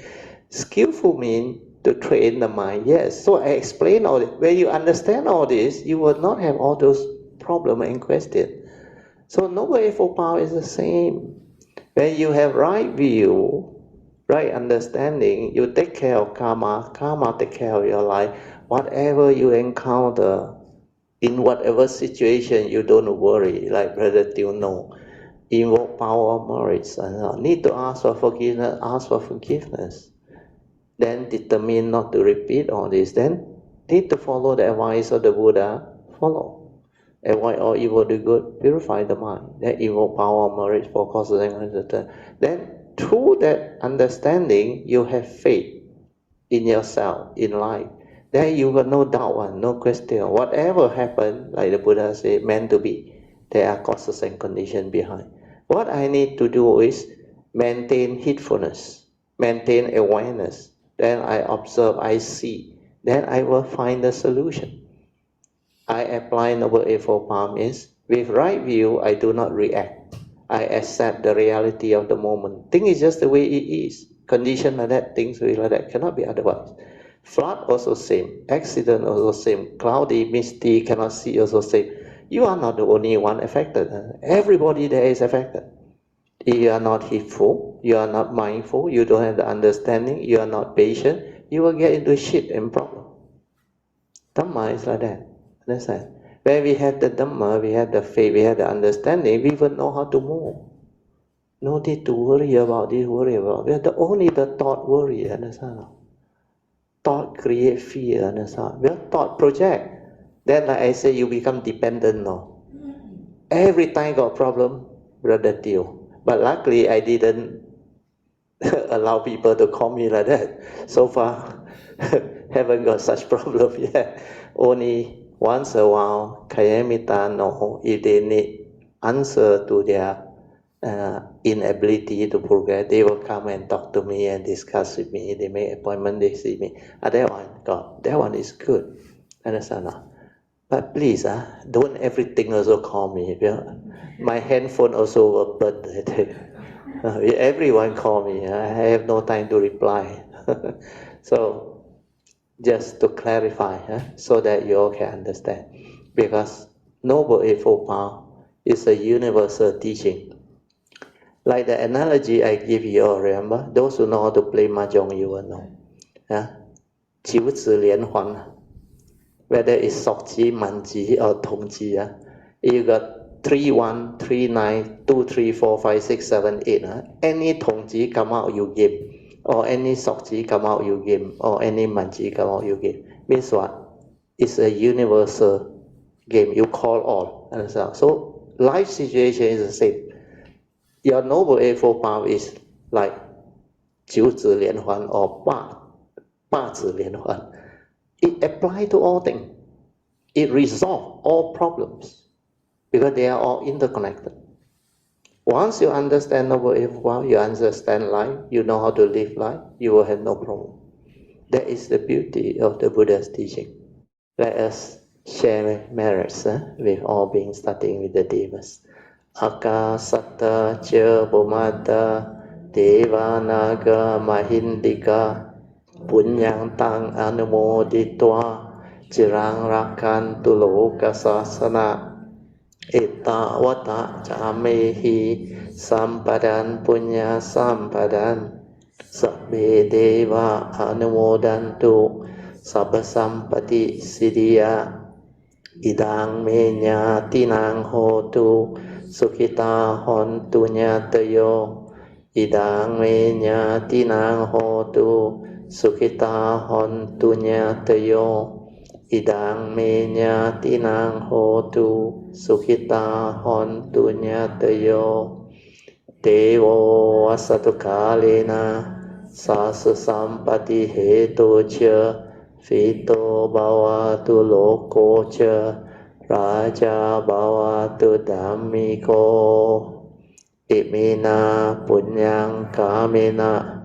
Skillful means to train the mind, yes. So I explain all this. When you understand all this, you will not have all those problems and questions. So Noble Eightfold Path is the same. When you have right view, right understanding, you take care of karma, karma take care of your life. Whatever you encounter, in whatever situation, you don't worry, like Brother Teo know. Invoke power of merits. Need to ask for forgiveness, ask for forgiveness. Then determine not to repeat all this. Then need to follow the advice of the Buddha, follow. Avoid all evil, do good, purify the mind. That evil power of merit for causes and consequences. Then through that understanding, you have faith in yourself, in life. Then you got no doubt, no question. Whatever happened, like the Buddha said, meant to be. There are causes and conditions behind. What I need to do is maintain heedfulness, maintain awareness. Then I observe, I see. Then I will find the solution. I apply Noble Eightfold Path means with right view, I do not react. I accept the reality of the moment. Thing is just the way it is. Condition like that, things will like that, cannot be otherwise. Flood also same, accident also same, cloudy, misty, cannot see also same. You are not the only one affected. Everybody there is affected. If you are not heedful, you are not mindful, you don't have the understanding, you are not patient, you will get into shit and problem. Dhamma is like that. Understand? When we have the Dhamma, we have the faith, we have the understanding, we will know how to move. No need to worry about this, worry about that. Only the thought worry, understand? Thought create fear, understand? Well, thought project. Then like I say, you become dependent now. Every time got problem, Brother Teo. But luckily I didn't allow people to call me like that. So far, haven't got such problem yet. Only once a while, Kayamita know if they need answer to their inability to progress, they will come and talk to me and discuss with me. They make appointment, they see me. That one, God, that one is good. Understand? But please, don't everything also call me. My handphone also will burn. Everyone call me. I have no time to reply. So, just to clarify, so that you all can understand. Because Noble Eightfold Path is a universal teaching. Like the analogy I give you all, remember? Those who know how to play mahjong, you will know. 九子连环, whether it's Sokji, Manji, or Tongji. You got 3, 1, 3, 9, 2, 3, 4, 5, 6, 7, 8. Any Tongji come out, you give. Or any Sokji come out, you give. Or any Manji come out, you give. Means what? It's a universal game. You call all. Understand? So life situation is the same. Your Noble Eightfold Path is like 九子连环 or 八子连环. It applies to all things. It resolves all problems because they are all interconnected. Once you understand Noble Eightfold Path, you understand life, you know how to live life, you will have no problem. That is the beauty of the Buddha's teaching. Let us share merits with all beings, starting with the Devas. Akasata ca Bhumata Devanaga Mahindika Punyang tang anumoditwa Cirang rakantu loka sasana Eta wata camehi Sampadan punya sampadan Sabbe deva anumodantu Sabba sampati siddhya Idang me nyatinang hotu sukhita hontu nyatayo. Idang me nyatinang hotu sukhita hontu nyatayo. Idang me nyatinang hotu sukhita hontu nyatayo. Devo asatu kalena sasu sampati heto cha Fito bhavatu loko cha Raja bhavatu dhammiko. Imina punyang kamena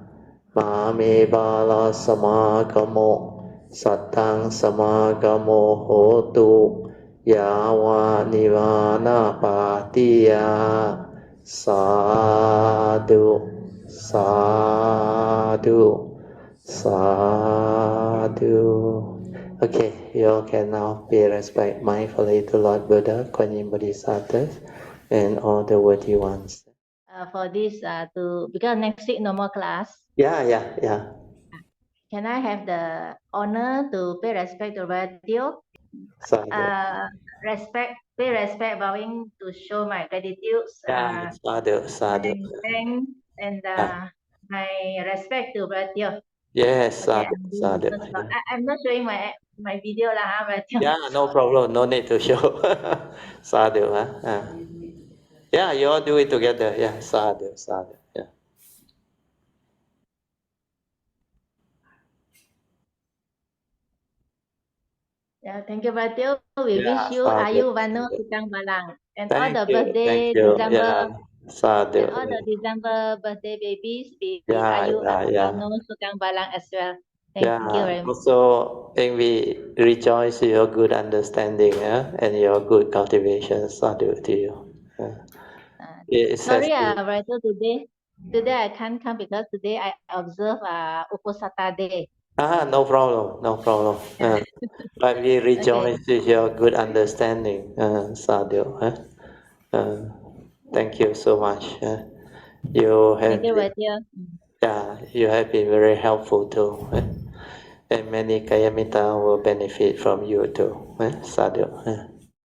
Mame bala samagamo Satang samagamo hotu Yawa nivana patiya. Sadhu, sadhu, sadhu. Okay, you all can now pay respect mindfully to Lord Buddha, Kuan Yin Bodhisattvas, and all the worthy ones. For this, because next week no more class. Yeah. Can I have the honor to pay respect to Radio? Pay respect, bowing to show my gratitude. Sadhu. And my respect to Radio. Yes, okay, sadhu. I'm not showing my video lah, Radio. Yeah, no problem. No need to show. Sadhu. Yeah, you all do it together. Yeah, sadhu. Yeah. Yeah, thank you, Radio. We wish you Ayu Vanu Sukang Balang. And all the birthday December. Sadhu. And all the December birthday babies be Ayu Vanu Sukang Balang as well. Thank you very much. Also, we rejoice your good understanding and your good cultivation. Sadhu to you. Sorry, Brother, today I can't come because today I observe Uposatha Day. No problem. But we rejoice with your good understanding. Sadhu. Thank you so much. You have you have been very helpful too. And many Kayamita will benefit from you too. Sadhu.